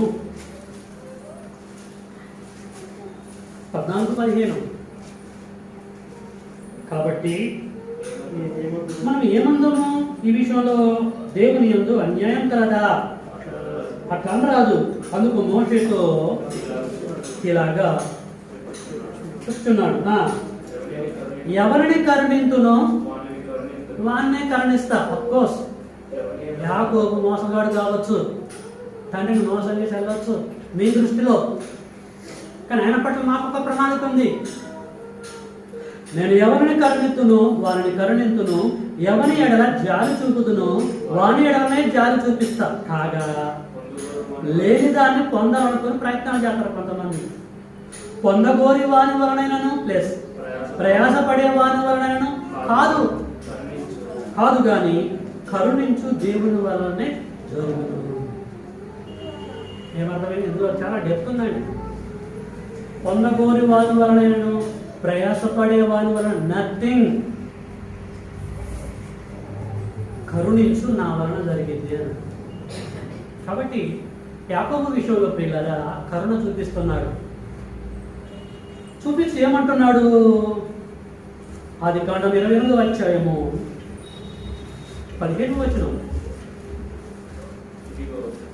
14-15. కాబట్టి మనం ఏమందాము? ఈ విషయంలో దేవుని యందు అన్యాయం కలదా? అట్లా అనరాదు. అందుకు మోషేతో ఇలాగా చెప్తున్నాడు, ఎవరిని కరుణింతునో వాన్నే కరుణిస్తా. అఫ్కోర్స్ యాకోబు మోసగాడు కావచ్చు, తండ్రిని మోసం చేసి వెళ్ళవచ్చు మీ దృష్టిలో. కానీ ఆయన పట్ల నాకు ఒక ప్రణాళిక ఉంది. నేను ఎవరిని కరుణిత్తును వారిని కరుణింతును, ఎవని ఎడల జాలి చూపుతును వాని ఎడలనే జాలి చూపిస్తా. కాగా లేని దాన్ని పొందాలనుకుని ప్రయత్నాలు చేస్తారు కొంతమంది. పొందగోరి వాని వలనైనను ప్లస్ ప్రయాసపడే వాని వలనైనను కాదు కాదు కానీ కరుణించు దేవుని వలనే జరుగును. ఏమర్థమైంది? ఇందులో చాలా డెప్త్ ఉందండి. పొందగోరి వాని వలనైనను ప్రయాసపడే వాని వలన నథింగ్, కరుణించు నా వలన జరిగింది అని. కాబట్టి యాకోబు విషయంలో ప్రియులారా కరుణ చూపిస్తున్నాడు. చూపించి ఏమంటున్నాడు? ఆదికాండం 28వ అధ్యాయము 15వ వచనం,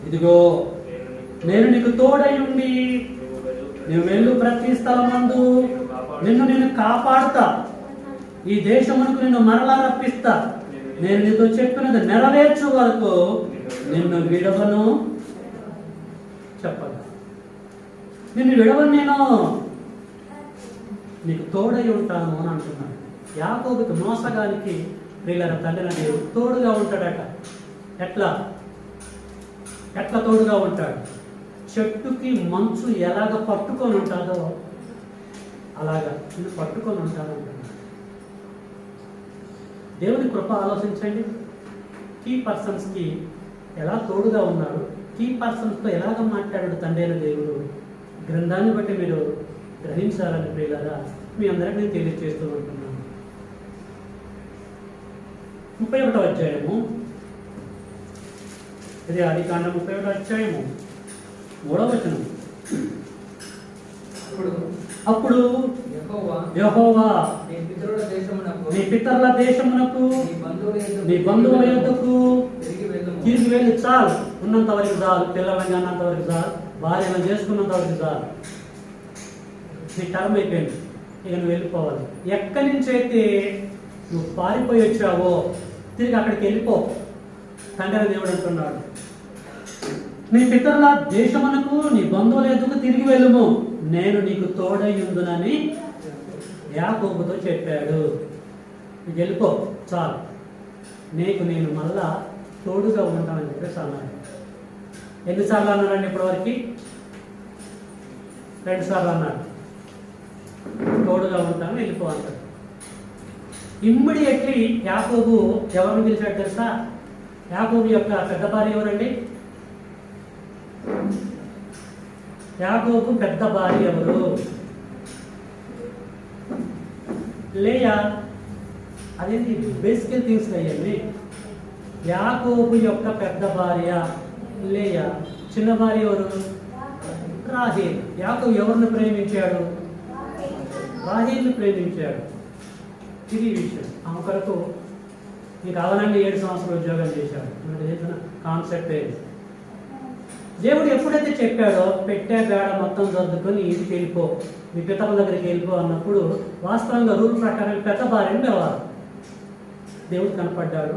ఇదిగో నేను నీకు తోడై ఉండి నువ్వు వెళ్ళు ప్రతి స్థలమందు నిన్ను కాపాడుతా, ఈ దేశమునకు నిన్ను మరలా రప్పిస్తా, నేను నీతో చెప్పినది నెరవేర్చు వరకు నిన్ను విడవను చెప్పగా. నిన్ను విడవను, నేను నీకు తోడై ఉంటాను అని అంటున్నాడు. యాకోబుకి మోసగానికి ప్రియుల తండ్రి దేవుడు తోడుగా ఉంటాడట. ఎట్లా తోడుగా ఉంటాడు? చెట్టుకి మంచు ఎలాగ పట్టుకొని ఉంటుందో అలాగా నేను పట్టుకొని ఉంటాను అంటున్నాడు. దేవుని కృప ఆలోచించండి. కీ పర్సన్స్కి ఎలా తోడుగా ఉన్నాడు, కీ పర్సన్స్తో ఎలాగ మాట్లాడాడు తండ్రి అయిన దేవుడు. గ్రంథాన్ని బట్టి మీరు గ్రహించాలని ప్రియులారా మీ అందరికీ నేను తెలియజేస్తూ ఉంటున్నాను. 31వ అధ్యాయము, ఇది ఆదికాండం 31వ అధ్యాయము 3వ వచనం. అప్పుడు యెహోవా నీ పితరుల దేశమునకు నీ బంధువుల యొద్దకు తిరిగి వెళ్ళి చాలు, ఉన్నంత వరకు చాలు, పిల్లలంగా అన్నంత వరకు చాలు, భార్యను చేసుకున్నంత వరకు చాలు, నీ టర్మ్ అయిపోయింది, ఇక నువ్వు వెళ్ళిపోవాలి. ఎక్కడి నుంచి అయితే నువ్వు పారిపోయి వచ్చావో తిరిగి అక్కడికి వెళ్ళిపో. తండ్రి దేవుడు అంటున్నాడు, నీ పితరుల దేశమునకు నీ బంధువుల యొద్దకు తిరిగి వెళ్ళుము, నేను నీకు తోడై ఉందునని యాకోబుతో చెప్పాడు. నీకు వెళ్ళిపో చాలు, నేను మళ్ళా తోడుగా ఉంటానని చెప్పేసి అన్నాడు. ఎన్నిసార్లు అన్నాడండి ఇప్పటివరకు? 2 సార్లు అన్నాడు. తోడుగా ఉంటాను, వెళ్ళిపో అంటాడు. ఇమ్మీడియట్లీ యాకోబు ఎవరిని పిలిచాడు తెలుసా? యాకోబు యొక్క పెద్ద భార్య ఎవరండి? యాకోబు పెద్ద భార్య ఎవరు? లేయా. అదేంటి బేసికల్ థింగ్స్ అయ్యండి. యాకోబు యొక్క పెద్ద భార్య లేయా. చిన్న భార్య ఎవరు? రాహేల్. యాకోబు ఎవరిని ప్రేమించాడు? రాహేల్ని ప్రేమించాడు. ఇది విషయం. ఆమె కొరకు నీకు కావాలంటే 7 సంవత్సరాలు ఉద్యోగం చేశాడు. మనకు చేసిన కాన్సెప్ట్ ఏది? దేవుడు ఎప్పుడైతే చెప్పాడో పెట్టే బేడ మొత్తం సర్దుకొని ఇంటికి వెళ్ళిపో, మీ పితరుల దగ్గరికి వెళ్ళిపో అన్నప్పుడు వాస్తవంగా రూల్ ప్రకారం పెద్ద భార్యని పిలవాలి. దేవుడు కనపడ్డాడు,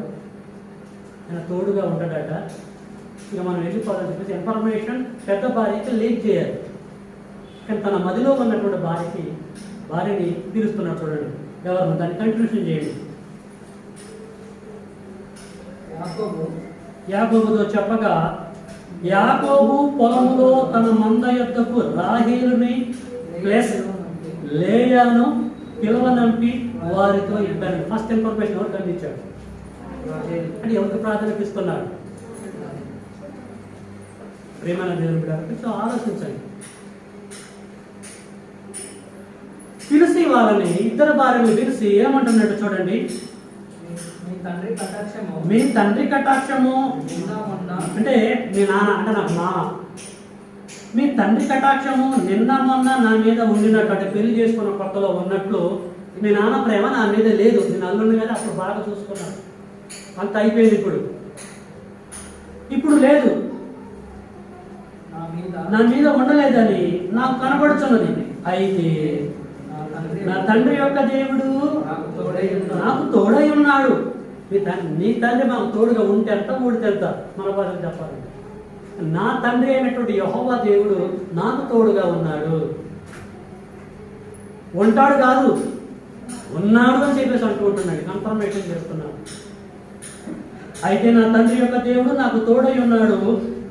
ఆయన తోడుగా ఉంటాడట. ఇక మనం వెళ్ళిపోవాలని చెప్పేసి ఇన్ఫర్మేషన్ పెద్ద భార్యకి లీక్ చేయాలి. కానీ తన మదిలో ఉన్నటువంటి భార్యని పిలుస్తున్నాడు. చూడండి ఎవరు, దాన్ని కంటిన్యూషన్ చేయండి. యాకోబుతో చెప్పగా, యాకోబు పొలములో తన మంద యొద్దకు రాహేలుని ప్లస్ లేయాను పిలవనంపి వారితో ఇబ్బంది. ఫస్ట్ ఇన్ఫర్మేషన్ ఎవరికి అందించాడు అంటే ఎవరికి ప్రాధాన్యత ఇస్తున్నాడు? ప్రేమన దేవుని బిడ్డ ఆలోచించండి. పిలిచి వాళ్ళని ఇద్దరు భార్యలు పిలిచి ఏమంటున్నాడు చూడండి. మీ తండ్రి కటాక్షము అంటే మీ నాన్న అంటే నాకు మామ, మీ తండ్రి కటాక్షము నిన్న మొన్న నా మీద ఉండినట్టు, అంటే పెళ్లి చేసుకున్న కొత్తలో ఉన్నట్లు మీ నాన్న ప్రేమ నా మీద లేదు. నేను అల్లుండి కదా అప్పుడు బాగా చూసుకున్నాను, అంత అయిపోయింది. ఇప్పుడు లేదు, నా మీద ఉండలేదని నాకు కనబడుతున్నది. అయితే నా తండ్రి యొక్క దేవుడు నాకు తోడై ఉన్నాడు. నీ తండ్రి మాకు తోడుగా ఉంటే ఎంత ఊడితే ఎంత, మన భాషలు చెప్పాలంటే నా తండ్రి అయినటువంటి యెహోవా దేవుడు నాకు తోడుగా ఉన్నాడు. ఉంటాడు కాదు, ఉన్నాడు అని చెప్పేసి అంటూ ఉంటున్నాడు, కన్ఫర్మేషన్ చేస్తున్నాడు. అయితే నా తండ్రి యొక్క దేవుడు నాకు తోడై ఉన్నాడు,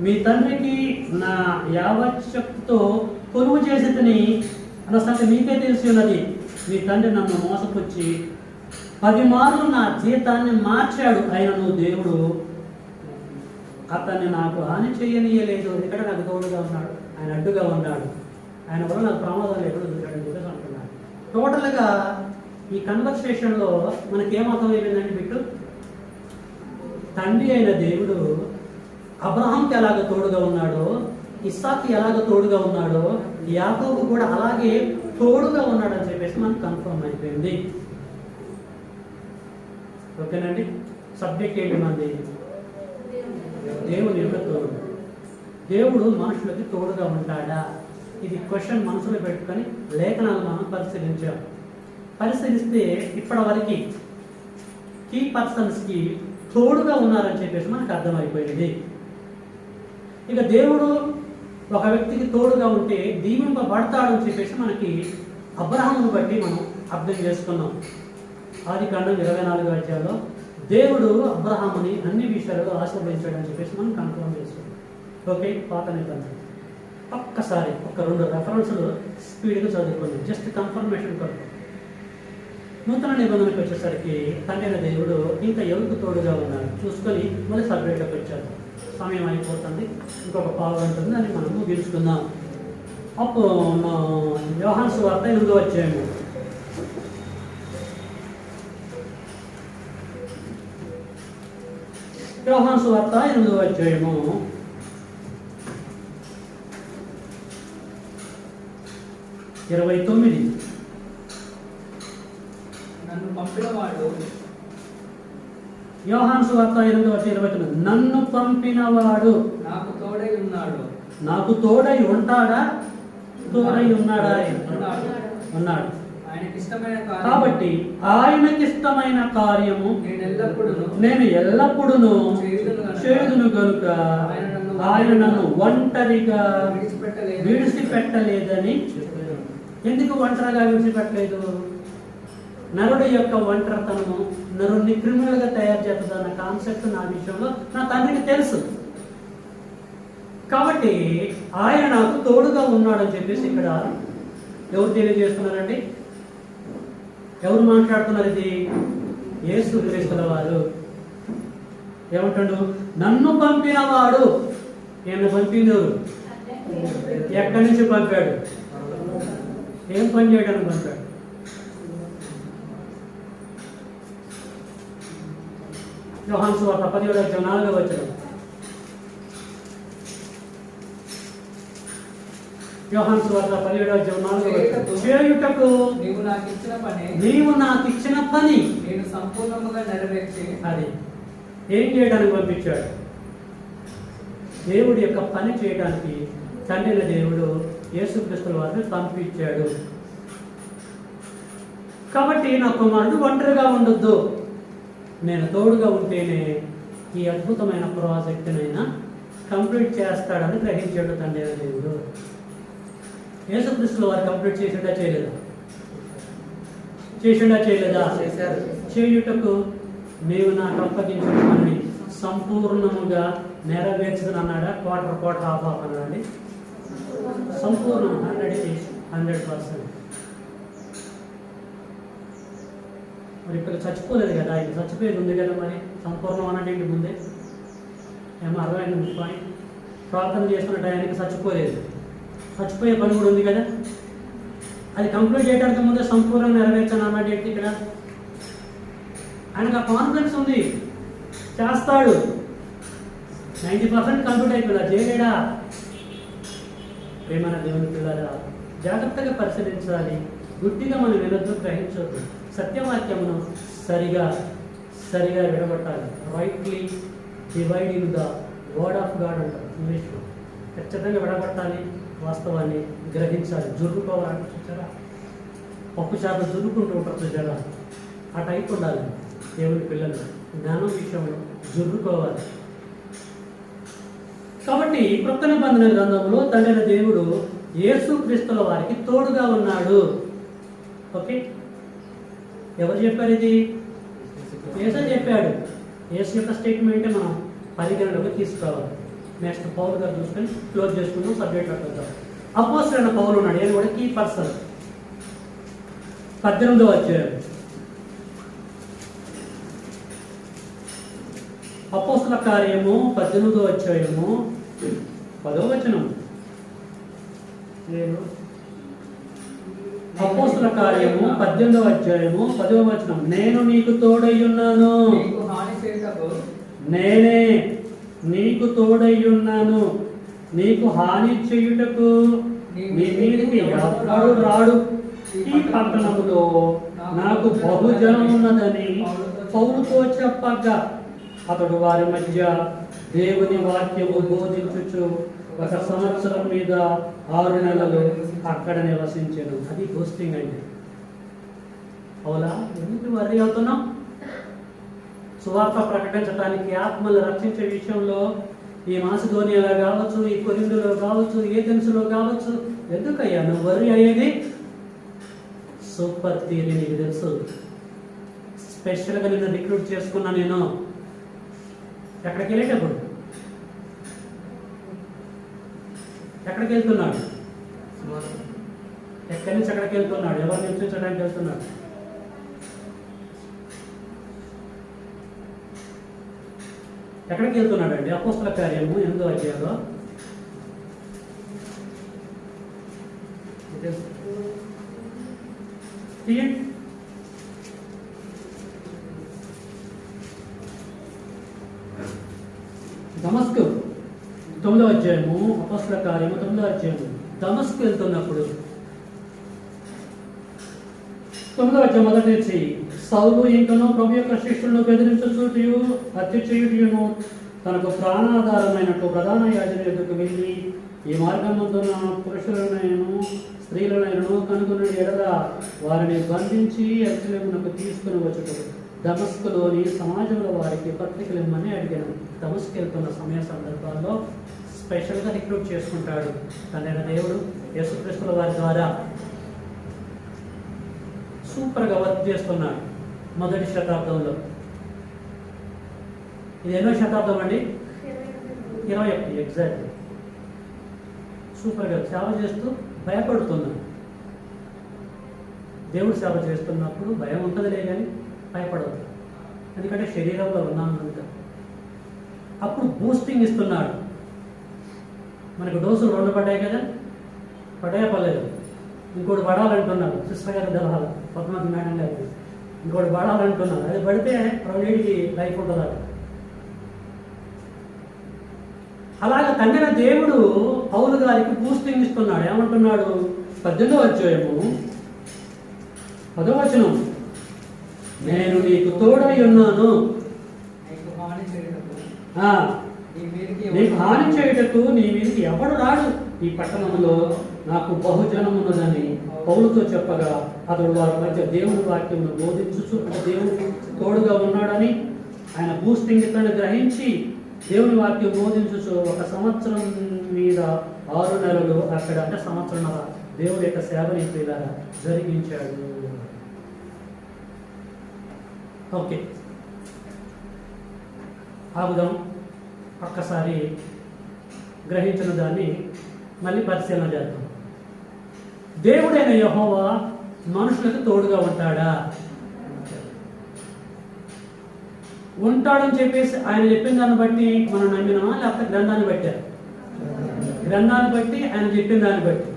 మీ తండ్రికి నా యావశక్తితో కొలువు చేసేదని అన్న సంగతి మీకే తెలిసి ఉన్నది. మీ తండ్రి నన్ను మోసపుచ్చి 10 మార్లు నా జీతాన్ని మార్చాడు. ఆయనను దేవుడు అతన్ని నాకు హాని చేయనీయలేదు. ఇక్కడ నాకు తోడుగా ఉన్నాడు, ఆయన అడ్డుగా ఉన్నాడు, ఆయన వల్ల నాకు ప్రమాదాలు ఎప్పుడు చూశాడని చెప్పేసి అంటున్నాడు. టోటల్గా ఈ కన్వర్సేషన్లో మనకేమర్థమైందంటే బిట్టు, తండ్రి అయిన దేవుడు అబ్రహాంకి ఎలాగ తోడుగా ఉన్నాడో, ఇస్సాకి ఎలాగ తోడుగా ఉన్నాడో, యాకోబు కూడా అలాగే తోడుగా ఉన్నాడని చెప్పేసి మనకు కన్ఫర్మ్ అయిపోయింది. ఓకేనండి. సబ్జెక్ట్ ఏంటి మనది? దేవుని యొక్క తోడు. దేవుడు మనుషులకి తోడుగా ఉంటాడా? ఇది క్వశ్చన్ మనసులో పెట్టుకొని లేఖనాలు మనం పరిశీలించాం. పరిశీలిస్తే ఇప్పటి వరకు కీ పర్సన్స్కి తోడుగా ఉన్నారని చెప్పేసి మనకు అర్థమైపోయింది. ఇక దేవుడు ఒక వ్యక్తికి తోడుగా ఉంటే దీవింపబడతాడని చెప్పేసి మనకి అబ్రహామును బట్టి మనం అర్థం చేసుకున్నాం. ఆదికాండం 24వ అధ్యాయంలో దేవుడు అబ్రహాముని అన్ని విషయాలలో ఆశీర్వదించాడని చెప్పేసి మనం కన్ఫర్మ్ చేసుకున్నాం. ఓకే, పాత నిబంధన ఒక్కసారి ఒక 2 రెఫరెన్స్లు స్పీడ్గా చదువుకున్నాం, జస్ట్ కన్ఫర్మేషన్ కొరకు. నూతన నిబంధనకు వచ్చేసరికి తండ్రి దేవుడు ఇంకా ఎవరికి తోడుగా ఉన్నాడు చూసుకొని మళ్ళీ సబ్జెక్ట్లోకి వచ్చారు. సమయం అయిపోతుంది, ఇంకొక పావు ఉంటుంది, దాన్ని మనం ముగించుకుందాం. అప్పుడు యోహాను సువార్త 8వ అధ్యాయము. యోహాను సువార్త 8వ అధ్యాయము 29. నన్ను పంపినవాడు, యోహాను సువార్త 8:29, నన్ను పంపినవాడు నాకు తోడై ఉన్నాడు. నాకు తోడై ఉంటాడా? తోడై ఉన్నాడా? ఉన్నాడు. కాబట్టి ఆయనకిష్టమైన కార్యము నేను ఎల్లప్పుడూ చేయుదును గనుక ఆయన నన్ను ఒంటరిగా విడిచిపెట్టలేదని. ఎందుకు ఒంటరిగా విడిచిపెట్టలేదు? నరుడి యొక్క ఒంటరితనము నరుడిని క్రిమినల్గా తయారు చేస్తుందన్న కాన్సెప్ట్ నా విషయంలో నా తండ్రికి తెలుసు. కాబట్టి ఆయన నాకు తోడుగా ఉన్నాడని చెప్పేసి ఇక్కడ ఎవరు తెలియజేస్తున్నారండి? ఎవరు మాట్లాడుతున్నారు? ఇది యేసుక్రీస్తుల వారు. ఏమంటాడు? నన్ను పంపినవాడు. నేను పంపినవారు ఎక్కడి నుంచి పంపాడు? ఏం పని చేయడానికి పంపాడు? యోహాను సువార్త 17:4. యోహాను సువార్త 17:4. చేయుటకు నీవు నాకు ఇచ్చిన పని నేను సంపూర్ణంగా నెరవేర్చి. అది ఏం చేయడానికి పంపించాడు? దేవుడి యొక్క పని చేయడానికి తండ్రి దేవుడు యేసుక్రీస్తుల వారిని పంపించాడు. కాబట్టి నా కుమారుడు ఒంటరిగా ఉండొద్దు, నేను తోడుగా ఉంటేనే ఈ అద్భుతమైన ప్రాజెక్టునైనా కంప్లీట్ చేస్తాడని గ్రహించాడు తండ్రి దేవుడు. యేసుక్రీస్తుల వారు కంప్లీట్ చేసిండా చేయలేదా? చేసిండా చేయలేదా? చేయుటకు నీవు నాకు అప్పగించిన పని సంపూర్ణముగా నెరవేర్చుదని అన్నాడా? క్వార్టర్ హాఫ్ అన్నాడండి? సంపూర్ణం 100%. మరి ఇక్కడ చచ్చిపోలేదు కదా, ఇది చచ్చిపోయేది ఉంది కదా, మరి సంపూర్ణం అన్నట్టు ముందే ఏమో అర్థమైంది పాయింట్. ప్రార్థన చేస్తున్న టయానికి చచ్చిపోలేదు, చచ్చిపోయే పని కూడా ఉంది కదా, అది కంప్లీట్ చేయడానికి ముందే సంపూర్ణంగా నెరవేర్చాను అన్నట్టు ఇక్కడ ఆయనకు ఆ కాన్ఫిడెన్స్ ఉంది, చేస్తాడు. 90% కంప్లీట్ అయిపోయిందా? చేయలేడా? ప్రేమన దేవుని పిల్లరా, జాగ్రత్తగా పరిశీలించాలి. గుడ్డిగా మనం వినొద్దు, గ్రహించవద్దు. సత్యవాక్యమును సరిగా విడగొట్టాలి. Rightly dividing the word of God అంటారు ఇంగ్లీష్లో. ఖచ్చితంగా విడగొట్టాలి, వాస్తవాన్ని గ్రహించాలి. జుర్రుకోవాలంటే చూసారా, పప్పు చేప జుర్రుకుంటూ ఉంటారు చూసారా, ఆ టైప్ ఉండాలి దేవుని పిల్లలు. జ్ఞానం విషయంలో జుర్రుకోవాలి. కాబట్టి క్రొత్త నిబంధన గ్రంథంలో తండ్రి దేవుడు యేసుక్రీస్తుల వారికి తోడుగా ఉన్నాడు. ఓకే, ఎవరు చెప్పారు ఇది? యేసే చెప్పాడు. యేసు యొక్క స్టేట్మెంటే మనం పరిగణలోకి తీసుకురావాలి. నెక్స్ట్ పౌలు గారు చూసుకొని క్లోజ్ చేసుకుందాం, సబ్జెక్ట్ వద్దాం. అపోస్తలుడైన పౌలు ఉన్నాడు, ఆయన కూడా కీ పర్సన్. 18వ అధ్యాయం, అపోస్తల కార్యము 18వ అధ్యాయము 10వ వచనం. అపోస్తల కార్యము 18వ అధ్యాయము 10వ వచనం. నేను నీకు తోడయ్యున్నాను, నీకు హాని చేయుటకు నేనే నీకు తోడయ్యున్నాను, నీకు హాని చేయుటకు నీ మీదికి ఎవడు రాడు. ఈ పట్టణములో నాకు బహుజనం ఉన్నదని పౌలుతో చెప్పగా అతడు వారి మధ్య దేవుని వాక్యము బోధించుచు 1 సంవత్సరం మీద 6 నెలలు అక్కడ నివసించాను. అది పోస్టింగ్ అంటే. అవునా? ఎందుకు వర్రీ అవుతున్నాం? సువార్త ప్రకటించడానికి, ఆత్మలు రక్షించే విషయంలో ఈ మాసిదోనియాలో కావచ్చు, ఈ కొరింథీలో కావచ్చు, ఏథెన్సులో కావచ్చు, ఎందుకయ్యా నువ్వు వర్రీ అయ్యేది? సూపర్ థియరీ నీకు తెలుసు. స్పెషల్గా నిన్ను రిక్రూట్ చేసుకున్నా నేను. ఎక్కడికి వెళ్ళేటప్పుడు ఎక్కడికి వెళ్తున్నాడు? ఎక్కడి నుంచి ఎక్కడికి వెళ్తున్నాడు? ఎవరిని నిల్చించడానికి వెళ్తున్నాడు? ఎక్కడికి వెళ్తున్నాడు అండి? అపోస్తల కార్యము 8వ అధ్యాయంలో దమస్కు 9వ అధ్యాయము, అపోస్తల కార్యము 9వ అధ్యాయము. దమస్కు వెళ్తున్నప్పుడు 9వ అధ్యాయం మొదటి నుంచి, సౌలు ఇంకనూ ప్రభు యొక్క శిష్యులను బెదిరించుటయు హత్య చేయుటయును తనకు ప్రాణాధారమైనట్టు ప్రధాన యాజకుని ఎదురుకు వెళ్ళి, ఈ మార్గమందున పురుషులనైనను స్త్రీలనైనను కనుగొని ఎడల వారిని బంధించి యెరూషలేమునకు తీసుకుని వచ్చుటకు దమస్కులోని సమాజంలో వారికి పత్రికలు ఇమ్మని అడిగాను. దమస్కు వెళ్తున్న సమయ సందర్భాల్లో స్పెషల్గా రిక్రూట్ చేసుకుంటాడు తండ్రి దేవుడు యేసుక్రీస్తుల వారి ద్వారా. సూపర్గా వర్క్ చేస్తున్నాడు. మొదటి శతాబ్దంలో. ఇది ఎన్నో శతాబ్దం అండి? 21 ఎగ్జాక్ట్లీ. సూపర్గా సేవ చేస్తూ భయపడుతున్నాడు. దేవుడు సేవ చేస్తున్నప్పుడు భయం ఉంటుందిలే కానీ భయపడదు, ఎందుకంటే శరీరంలో ఉన్నాను కనుక. అప్పుడు బూస్టింగ్ ఇస్తున్నాడు. మనకు డోసులు 2 పడ్డాయి కదా, పడ్డాయా పర్లేదు, ఇంకోటి పడాలంటున్నారు. సిస్టర్ గారి దళాలు పద్మావతి మేడం గారికి ఇంకోటి పడాలంటున్నారు. అది పడితే ప్రొవైడ్కి లైఫ్ ఉంటుందట. అలాగే తండ్రి దేవుడు పౌలు గారికి బూస్టింగ్ ఇస్తున్నాడు. ఏమంటున్నాడు? 18వ అధ్యాయము 10వ వచనం. నేను నీకు తోడై ఉన్నాను, నీకు హాని చేయుటకు నీకు హాని చేయుటకు నీ మీదకి ఎవడు రాడు. ఈ పట్టణంలో నాకు బహుజనం ఉన్నదని పౌలుతో చెప్పగా అతడు వారి మధ్య దేవుని వాక్యమును బోధించుచు, అంటే దేవుడు తోడుగా ఉన్నాడని ఆయన బూస్టింగ్ ఇతన్ని గ్రహించి దేవుని వాక్యం బోధించుచు 1 సంవత్సరం మీద 6 నెలలు అక్కడ, అంటే సంవత్సరం దేవుడి యొక్క సేవని జరిగించాడు. ఓకే, ఆగుదాం. ఒక్కసారి గ్రహించిన దాన్ని మళ్ళీ పరిశీలన చేద్దాం. దేవుడైన యెహోవా మనుషులకు తోడుగా ఉంటాడా? ఉంటాడని చెప్పేసి ఆయన చెప్పిన దాన్ని బట్టి మనం నమ్మినామా, లేకపోతే గ్రంథాన్ని బట్టారు? గ్రంథాన్ని బట్టి, ఆయన చెప్పిన దాన్ని బట్టి.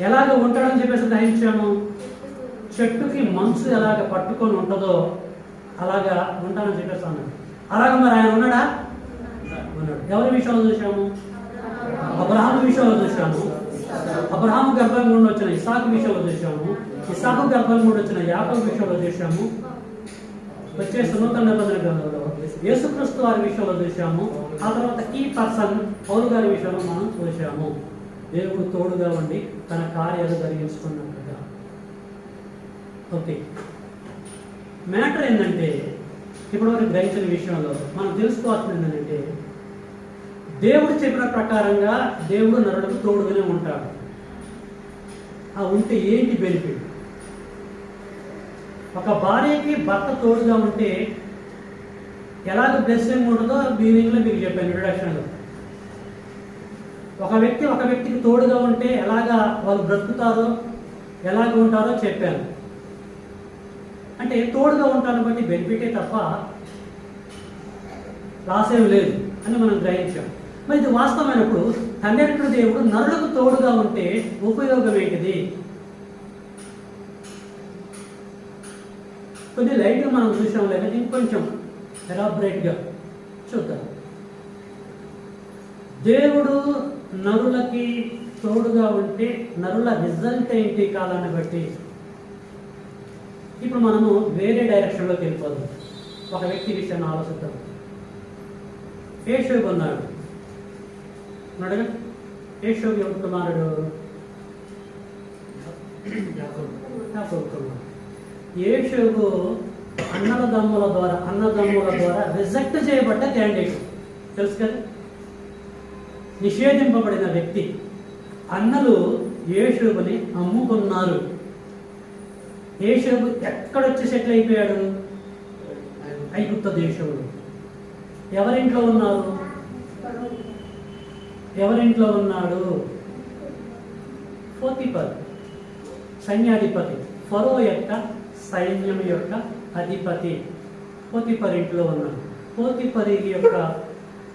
ఎలాగ ఉంటాడని చెప్పేసి గ్రహించాము? చెట్టుకి మనసు ఎలాగ పట్టుకొని ఉంటుందో అలాగా ఉంటానని చెప్పేసి అన్నాడు. అలాగే మరి ఆయన ఉన్నాడా? ఉన్నాడు. ఎవరి విషయంలో చూసాము? అబ్రహాము విషయంలో చూసాము. అబ్రహాము గర్భం నుండి వచ్చిన ఇస్సాకు విషయంలో చూసాము. ఇస్సాకు గర్భం నుండి వచ్చిన యాకోబు విషయంలో చూసాము. వచ్చేసి నూతన నిబంధన గ్రంథంలో యేసుక్రీస్తు వారి విషయంలో చూసాము. ఆ తర్వాత ఈ పర్సన్ పౌలు గారి విషయంలో మనం చూసాము. దేవుడు తోడుగా ఉండి తన కార్యాలు జరిగించుకున్నట్టుగా. ఓకే, మ్యాటర్ ఏంటంటే ఇప్పటివరకు గ్రహించిన విషయంలో మనం తెలుసుకోవాల్సింది ఏంటంటే, దేవుడు చెప్పిన ప్రకారంగా దేవుడు నరులకు తోడుగానే ఉంటాడు. ఆ ఉంటే ఏంటి బెనిఫిట్? ఒక భార్యకి భర్త తోడుగా ఉంటే ఎలాగ బ్లెస్సింగ్ ఉంటుందో మీనింగ్లో మీకు చెప్పాను ఇంట్రొడక్షన్లో. ఒక వ్యక్తికి తోడుగా ఉంటే ఎలాగా వాళ్ళు బ్రతుకుతారో ఎలాగ ఉంటారో చెప్పాను. అంటే తోడుగా ఉంటాను బట్టి బెనిఫిటే తప్ప లాస్ ఏమి లేదు అని మనం గ్రహించాం. మరి ఇది వాస్తవమైనప్పుడు తండ్రి దేవుడు నరులకు తోడుగా ఉంటే ఉపయోగం ఏంటిది? కొద్ది లైట్గా మనం చూసాం, లేకపోతే ఇంకొంచెం ఎలాబరేట్గా చూద్దాం. దేవుడు నరులకి తోడుగా ఉంటే నరుల రిజల్ట్ ఏంటి కాలాన్ని బట్టి? ఇప్పుడు మనము వేరే డైరెక్షన్లోకి వెళ్ళిపోదాం. ఒక వ్యక్తి విషయాన్ని ఆలోచిద్దాం. యేషోబు ఉన్నాడుగా. యేషోబు ఎవరి కుమారుడు? యాకోబు కుమారుడు. యేషోబు అన్నదమ్ముల ద్వారా రిజెక్ట్ చేయబడ్డ క్యాండిడేట్, తెలుసు కదా, నిషేధింపబడిన వ్యక్తి. అన్నలు యేషోబుని అమ్ముకున్నారు. యేషోబు ఎక్కడొచ్చి సెటిల్ అయిపోయాడు? ఐగుప్తు దేశంలో. ఎవరింట్లో ఉన్నాడు? పోతిఫర్, సైన్యాధిపతి, ఫరో యొక్క సైన్యం యొక్క అధిపతి పోతిఫర్ ఇంట్లో ఉన్నాడు. పోతిఫర్ యొక్క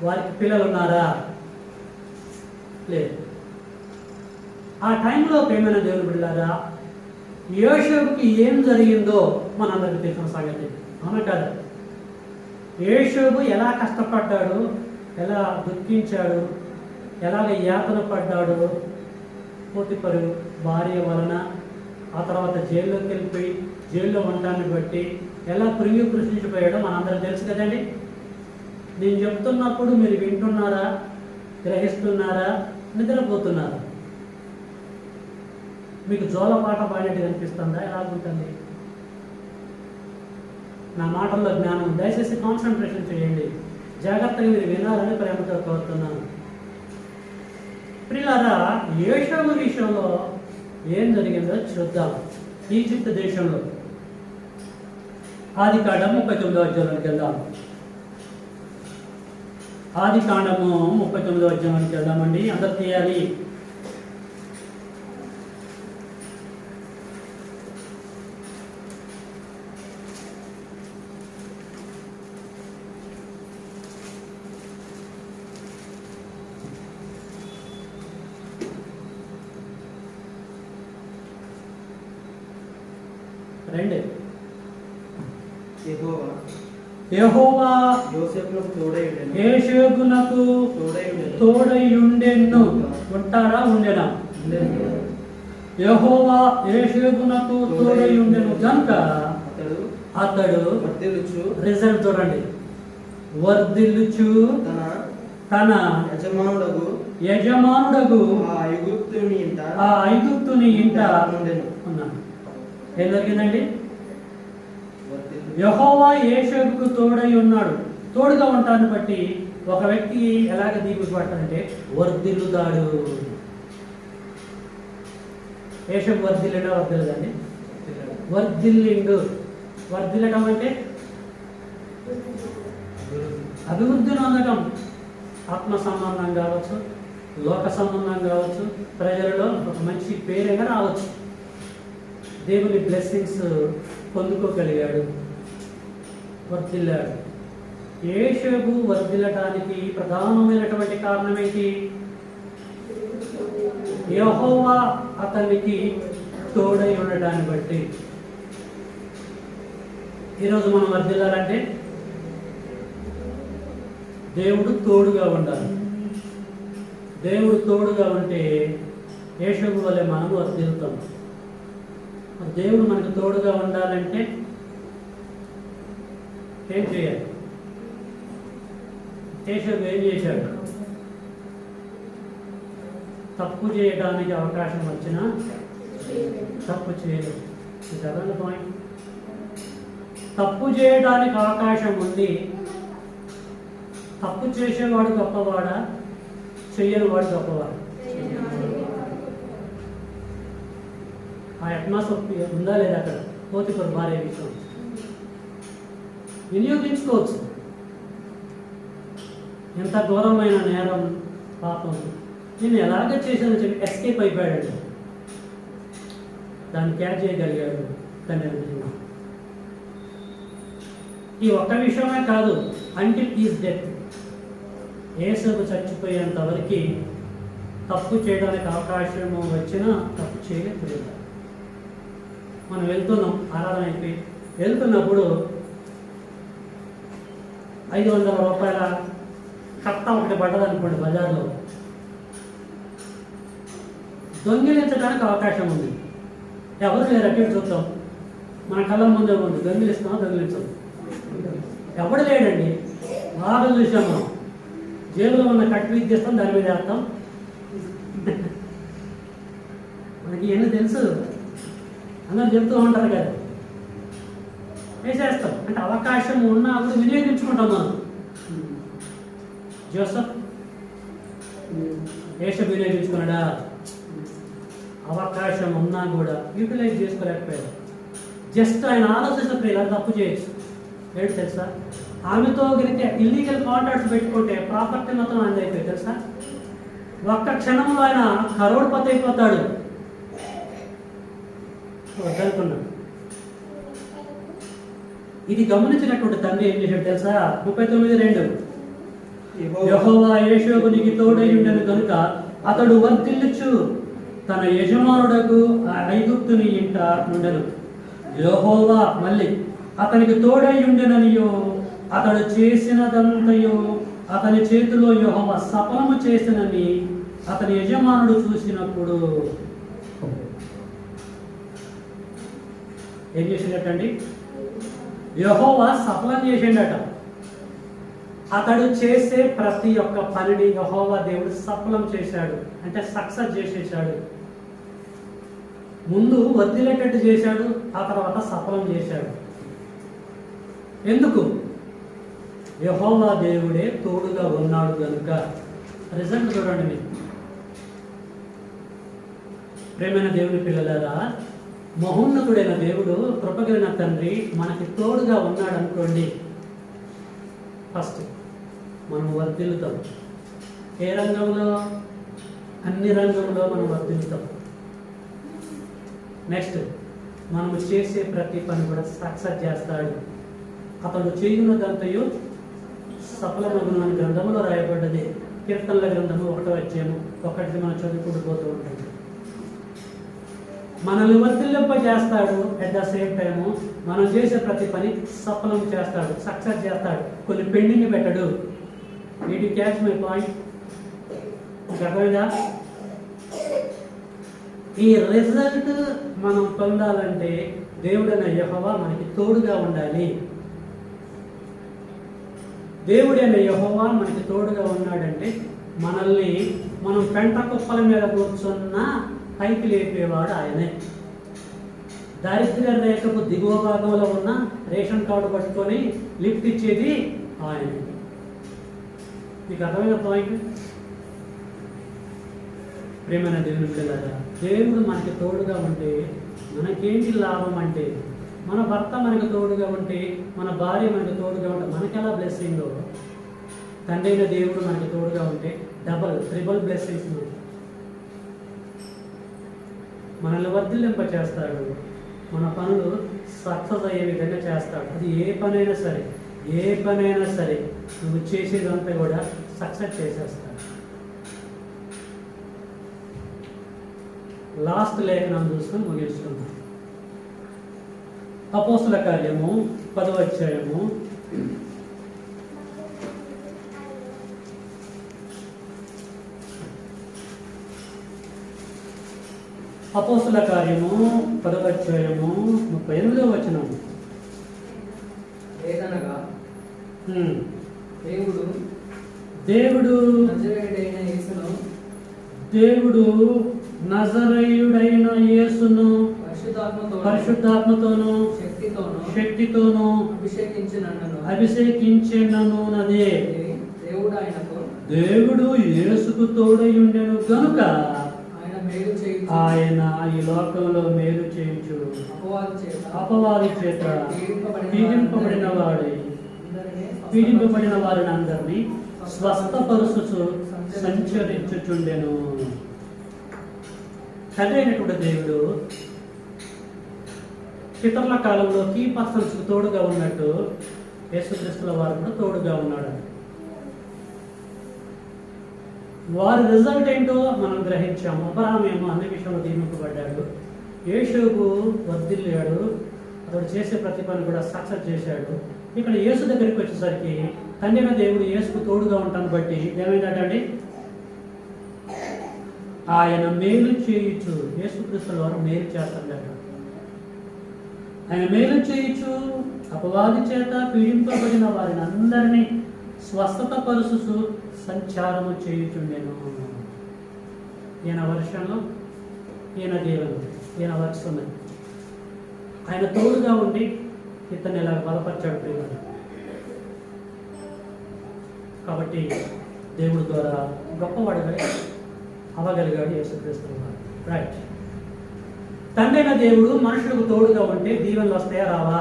వారికి పిల్లలు ఉన్నారా? లేదు. ఆ టైంలో ప్రేమైన దేవుని బిడ్డలారా, యోషేపుకి ఏం జరిగిందో మనందరికీ తెలిసిన సంగతి, అవునా కదా? యోషేపు ఎలా కష్టపడ్డాడు, ఎలా దుఃఖించాడు, ఎలాగ యాతన పడ్డాడు పోతిఫరు భార్య వలన, ఆ తర్వాత జైల్లోకి వెళ్ళిపోయి జైల్లో ఉండటాన్ని బట్టి ఎలా కృషించిపోయాడో మనందరికీ తెలుసు కదండి. నేను చెప్తున్నప్పుడు మీరు వింటున్నారా, గ్రహిస్తున్నారా, నిద్రపోతున్నారా? మీకు జోలపాట పాడేది కనిపిస్తుందా? ఎలాగుంటుంది? నా మాటల్లో జ్ఞానం. దయచేసి కాన్సన్ట్రేషన్ చేయండి, జాగ్రత్తగా మీరు వినాలని ప్రేమతో కోరుతున్నాను. ప్రియులారా, యోషేపు విషయంలో ఏం జరిగిందో చూద్దాం. ఈజిప్ట్ దేశంలో ఆదికాండము 39వ అధ్యాయానికి వెళ్దాం. ఆదికాండము 39వ అధ్యాయానికి వెళ్దామండి. అందరు తీయాలి. రండి. యెహోవా యోసేపునకు తోడై ఉండెను. ఉంటాడా? ఉండెనా? యెహోవా యోసేపునకు తోడై ఉండెను కనుక అతడు రిజల్ట్ చూడండి, వర్ధిల్లుచు తన యజమానుడగు ఆ ఐగుప్తుని ఇంట ఉన్నాడు. ఏం జరిగిందండి? యెహోవా యోసేపుకు తోడై ఉన్నాడు. తోడుగా ఉంటాన్ని బట్టి ఒక వ్యక్తి ఎలాగ దీపడతాడంటే వర్ధిల్లుతాడు. యోసేపు వర్ధిల్లడండి, వర్ధిల్లిండు. వర్ధిల్లడం అంటే అభివృద్ధిని అందటం. ఆత్మ సంబంధం కావచ్చు, లోక సంబంధం కావచ్చు, ప్రజలలో ఒక మంచి పేరుగా రావచ్చు. దేవుని బ్లెస్సింగ్స్ పొందుకోగలిగాడు, వర్ధిల్లాడు. యోసేపు వర్ధిల్లటానికి ప్రధానమైనటువంటి కారణం ఏంటి? యెహోవా అతనికి తోడై ఉండటాన్ని బట్టి. ఈరోజు మనం వర్ధిల్లాలంటే దేవుడు తోడుగా ఉండాలి. దేవుడు తోడుగా ఉంటే యోసేపు వలె మనము వర్ధిల్లుతాం. దేవుడు మనకు తోడుగా ఉండాలంటే ఏం చేయాలి? యోసేపు ఏం చేశాడు? తప్పు చేయడానికి అవకాశం వచ్చినా తప్పు చేయలేదు. ఇది పాయింట్. తప్పు చేయడానికి అవకాశం ఉంది. తప్పు చేసేవాడు గొప్పవాడా, చెయ్యని వాడు గొప్పవాడు? ఆ అట్మాస్ఫియర్ ఉందా లేదా అక్కడ? పోతిఫర్ భార్య విషయం వినియోగించుకోవచ్చు. ఎంత ఘోరమైన నేరం పాపం, నేను ఎలాగ చేశానని చెప్పి ఎస్కేప్ అయిపోయాడు. దాన్ని క్యాచ్ చేయగలిగాడు తండ్రి. ఈ ఒక్క విషయమే కాదు, అంటిల్ ఈజ్ డెత్, యేసుకు చచ్చిపోయేంత వరకు తప్పు చేయడానికి అవకాశం వచ్చినా తప్పు చేయలేదు. మనం వెళ్తున్నాం ఆరాధనకి, వెళ్తున్నప్పుడు 500 రూపాయల కట్ట ఒకటి పడ్డదనుకోండి బజార్లో, దొంగిలించడానికి అవకాశం ఉంది. ఎవరు లేరు, అక్కడ చూద్దాం, మన కళ్ళ ముందే ఉంది, దొంగిలిస్తామా దొంగిలించాం, ఎవడు లేడండి. బాగా చూసాం మనం, జేబులో ఉన్న కట్టు తీస్తాం, దాని మీద వేస్తాం. మనకి ఏమో తెలుసు, అందరూ చెప్తూ ఉంటారు కదా, వేసేస్తాం. అంటే అవకాశం ఉన్నా కూడా వినియోగించుకుంటాం మనం. జోసఫ్ యేసు వినియోగించుకున్నాడా? అవకాశం ఉన్నా కూడా యూటిలైజ్ చేసుకోలేకపోయాడు. జస్ట్ ఆయన ఆలోచిస్తే ఇలా తప్పు చేయొచ్చు. ఏంటి తెలుసా, ఆమెతో గెలితే ఇల్లీగల్ కాంట్రాక్ట్స్ పెట్టుకుంటే ప్రాపర్టీ మొత్తం ఆయన అయిపోయి తెలుసా, ఒక్క క్షణంలో ఆయన కరోడ్పతి అయిపోతాడు. వద్దనుకున్నాడు. ఇది గమనించినటువంటి తండ్రి ఏం చేశాడు తెలుసా, 39:2 యెహోవా యేషూబునికి తోడై ఉండెను కనుక అతడు వర్ధిల్లుచు తన యజమానుడకు ఐగుప్తుని ఇంట నుండెను. యెహోవా మళ్ళీ అతనికి తోడై ఉండెననియో అతడు చేసినదంతయో అతని చేతిలో యెహోవా సఫలము చేసినని అతని యజమానుడు చూసినప్పుడు ఏం చేసిండటండి? యెహోవా సఫలం చేసిండట. అతడు చేసే ప్రతి ఒక్క పనిని యెహోవా దేవుడు సఫలం చేశాడు, అంటే సక్సెస్ చేసేసాడు. ముందు వర్ధిల్లేటట్టు చేశాడు, ఆ తర్వాత సఫలం చేశాడు. ఎందుకు? యెహోవా దేవుడే తోడుగా ఉన్నాడు కనుక. రిజల్ట్ చూడండి మీరు. ప్రేమైన దేవుని పిల్లలారా, మహోన్నతుడైన దేవుడు, కృపగలిగిన తండ్రి మనకి తోడుగా ఉన్నాడు అనుకోండి, ఫస్ట్ మనం వర్ధిల్లుతాం. ఏ రంగంలో? అన్ని రంగంలో మనం వర్ధిల్లుతాం. నెక్స్ట్ మనం చేసే ప్రతి పని కూడా సక్సెస్ చేస్తాడు. అతడు చేయునదంతయు సఫలమగును అని గ్రంథంలో రాయబడ్డది. కీర్తనల గ్రంథము 1వ అధ్యాయము 1 మనం చదువుకుంటూ పోతూ ఉంటాం. మనల్ని వర్ధిల్లింప చేస్తాడు. అట్ ద సేమ్ టైము మనం చేసే ప్రతి పని సఫలం చేస్తాడు, సక్సెస్ చేస్తాడు. కొన్ని పెండింగ్ పెట్టడు. నీటి క్యాచ్ మై పాయింట్. అర్థమైందా? ఈ రిజల్ట్ మనం పొందాలంటే దేవుడైన యెహోవా మనకి తోడుగా ఉండాలి. దేవుడైన యెహోవా మనకి తోడుగా ఉన్నాడంటే మనల్ని మనం పెంట కుప్పల మీద కూర్చున్న పైకి లేపేవాడు ఆయనే. దారిద్ర్య రేఖకు దిగువ భాగంలో ఉన్న రేషన్ కార్డు పట్టుకొని లిఫ్ట్ ఇచ్చేది ఆయన. మీకు అర్థమైన పాయింట్? ప్రేమైన దేవుని పిల్లలారా, దేవుడు మనకి తోడుగా ఉంటే మనకేంటి లాభం అంటే, మన భర్త మనకు తోడుగా ఉంటే, మన భార్య మనకు తోడుగా ఉంటే మనకెలా బ్లెస్సింగ్, తండ్రి అయిన దేవుడు మనకి తోడుగా ఉంటే డబల్ ట్రిపుల్ బ్లెస్సింగ్స్ మనల్ని వర్ధిల్లింప చేస్తాడు. మన పనులు సక్సెస్ అయ్యే విధంగా చేస్తాడు. అది ఏ పనైనా సరే నువ్వు చేసేదంతా కూడా సక్సెస్ చేసేస్తాడు. లాస్ట్ లేఖనం చూసుకొని ముగించుకుందాం. అపోస్తుల కార్యము 10వ అధ్యాయము 10వ అధ్యాయము 38వ వచనం. ఏదనగా దేవుడు నజరేయుడైన యేసును పరిశుద్ధాత్మతోను శక్తితోను అభిషేకించిననున్నదే. దేవుడు యేసుకు తోడై ఉండెను గనుక ఆయన ఈ లోకంలో మేలు చేయించు అపవాది చేత పీడింపబడిన వారిని అందరినీ స్వస్థపరుచుచు సంచరించుచుండెను. తండ్రి అయినటువంటి దేవుడు పితరుల కాలంలో కీ పర్సన్స్ తోడుగా ఉన్నట్టు యేసుక్రీస్తుల వారు కూడా తోడుగా ఉన్నాడు. వారి రిజల్ట్ ఏంటో మనం గ్రహించాము. అబ్రహామేమో అన్ని విషయంలో దీవింపబడ్డాడు, యేషూబు వర్ధిల్లాడు, అతడు చేసే ప్రతి పని కూడా సక్సెస్ చేశాడు. ఇక్కడ యేసు దగ్గరికి వచ్చేసరికి తండ్రి అయిన దేవుడు యేసుకు తోడుగా ఉంటాను బట్టి ఏమైందంటే ఆయన మేలు చేయించు, యేసుక్రీస్తుల వారు మేలు చేస్తాడట. ఆయన మేలు చేయించు అపవాది చేత పీడింపబడిన వారిని అందరినీ స్వస్థత పరుసు సంచారము చేయుచుండెను. ఈయన వర్షంలో ఈయన దేవుడు, ఈయన వర్క్స్ ఉన్నది. ఆయన తోడుగా ఉండి ఇతన్ని ఇలా బలపరిచాడు ప్రియుడు. కాబట్టి దేవుడి ద్వారా గొప్పవాడుగా అవ్వగలిగాడు యేసుక్రీస్తు. రైట్. తండ్రి అయిన దేవుడు మనుషులకు తోడుగా ఉంటే దీవెనలు వస్తాయా రావా?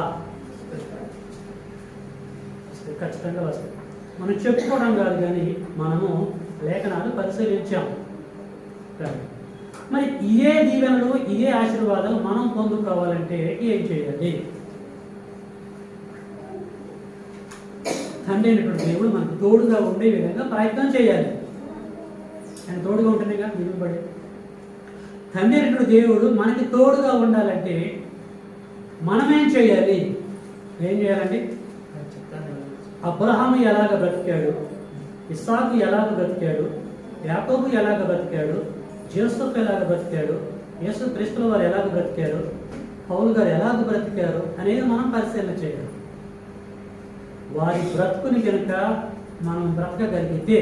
ఖచ్చితంగా వస్తాయి. మనం చెప్పుకోవడం కాదు, కానీ మనము లేఖనాలు పరిశీలించాం. మరి ఇదే దీవెనలు ఇదే ఆశీర్వాదాలు మనం పొందుకోవాలంటే ఏం చేయాలి? తండ్రి అయినటువంటి దేవుడు మనకు తోడుగా ఉండే విధంగా ప్రయత్నం చేయాలి. ఆయన తోడుగా ఉంటేనేగా నిలబడి. తండ్రి అయినటువంటి దేవుడు మనకి తోడుగా ఉండాలంటే మనమేం చేయాలి? ఏం చేయాలండి? అబ్రహాము ఎలాగ బ్రతికాడు, ఇస్సాకు ఎలాగ బ్రతికాడు, యాకోబు ఎలాగ బ్రతికాడు, జోసెఫ్ ఎలాగ బ్రతికాడు, యేసుక్రీస్తుల వారు ఎలాగ బ్రతికారు, పౌలు గారు ఎలాగ బ్రతికారు అనేది మనం పరిశీలన చేయాలి. వారి బ్రతుకుని కనుక మనం బ్రతకగలిగితే,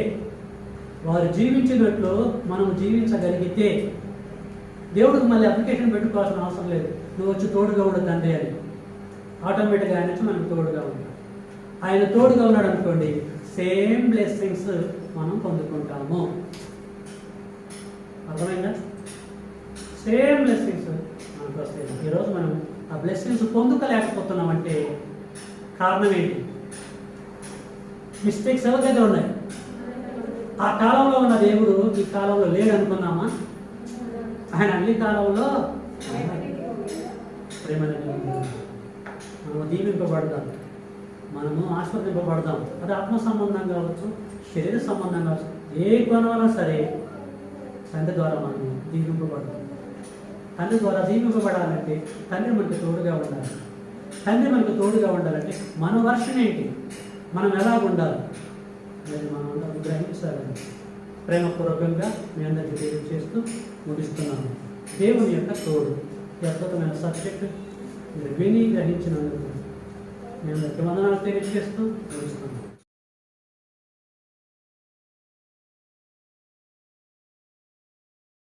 వారు జీవించినట్లు మనం జీవించగలిగితే దేవుడికి మళ్ళీ అప్లికేషన్ పెట్టుకోవాల్సిన అవసరం లేదు. నువ్వు వచ్చి తోడుగా ఉండు తండ్రి అని. ఆటోమేటిక్గా ఆయన వచ్చి మనకు తోడుగా ఉంటాడు. ఆయన తోడుగా ఉన్నాడు అనుకోండి, సేమ్ బ్లెస్సింగ్స్ మనం పొందుకుంటాము. అర్థమైందా? సేమ్ బ్లెస్సింగ్స్ మనకు వస్తాయి. ఈరోజు మనం ఆ బ్లెస్సింగ్స్ పొందుకోలేకపోతున్నామంటే కారణం ఏంటి? మిస్టేక్స్ ఎవరి దగ్గర ఉన్నాయి? ఆ కాలంలో ఉన్న దేవుడు ఈ కాలంలో లేడు అనుకున్నామా? ఆయన అన్ని కాలంలో ప్రేమను మనము దీవింపబడదాం, మనము ఆస్వాదింపబడదాం. అది ఆత్మ సంబంధం కావచ్చు, శరీర సంబంధం కావచ్చు, ఏ కోణమైనా సరే తండ్రి ద్వారా మనము దీవింపబడదాం. తండ్రి ద్వారా దీవింపబడాలంటే తండ్రి మనకు తోడుగా ఉండాలి. తండ్రి మనకు తోడుగా ఉండాలంటే మన వర్షన్ ఏంటి, మనం ఎలాగ ఉండాలి అనేది మనం అందరం గ్రహించాలని ప్రేమపూర్వకంగా మీ అందరికీ తెలియజేస్తూ ముగిస్తున్నాను. దేవుని యొక్క తోడు ఈ అద్భుతమైన సబ్జెక్ట్ మీరు విని గ్రహించినందుకు మీ అందరికీ వందనాలు తెలియజేస్తూ ముగిస్తున్నాను.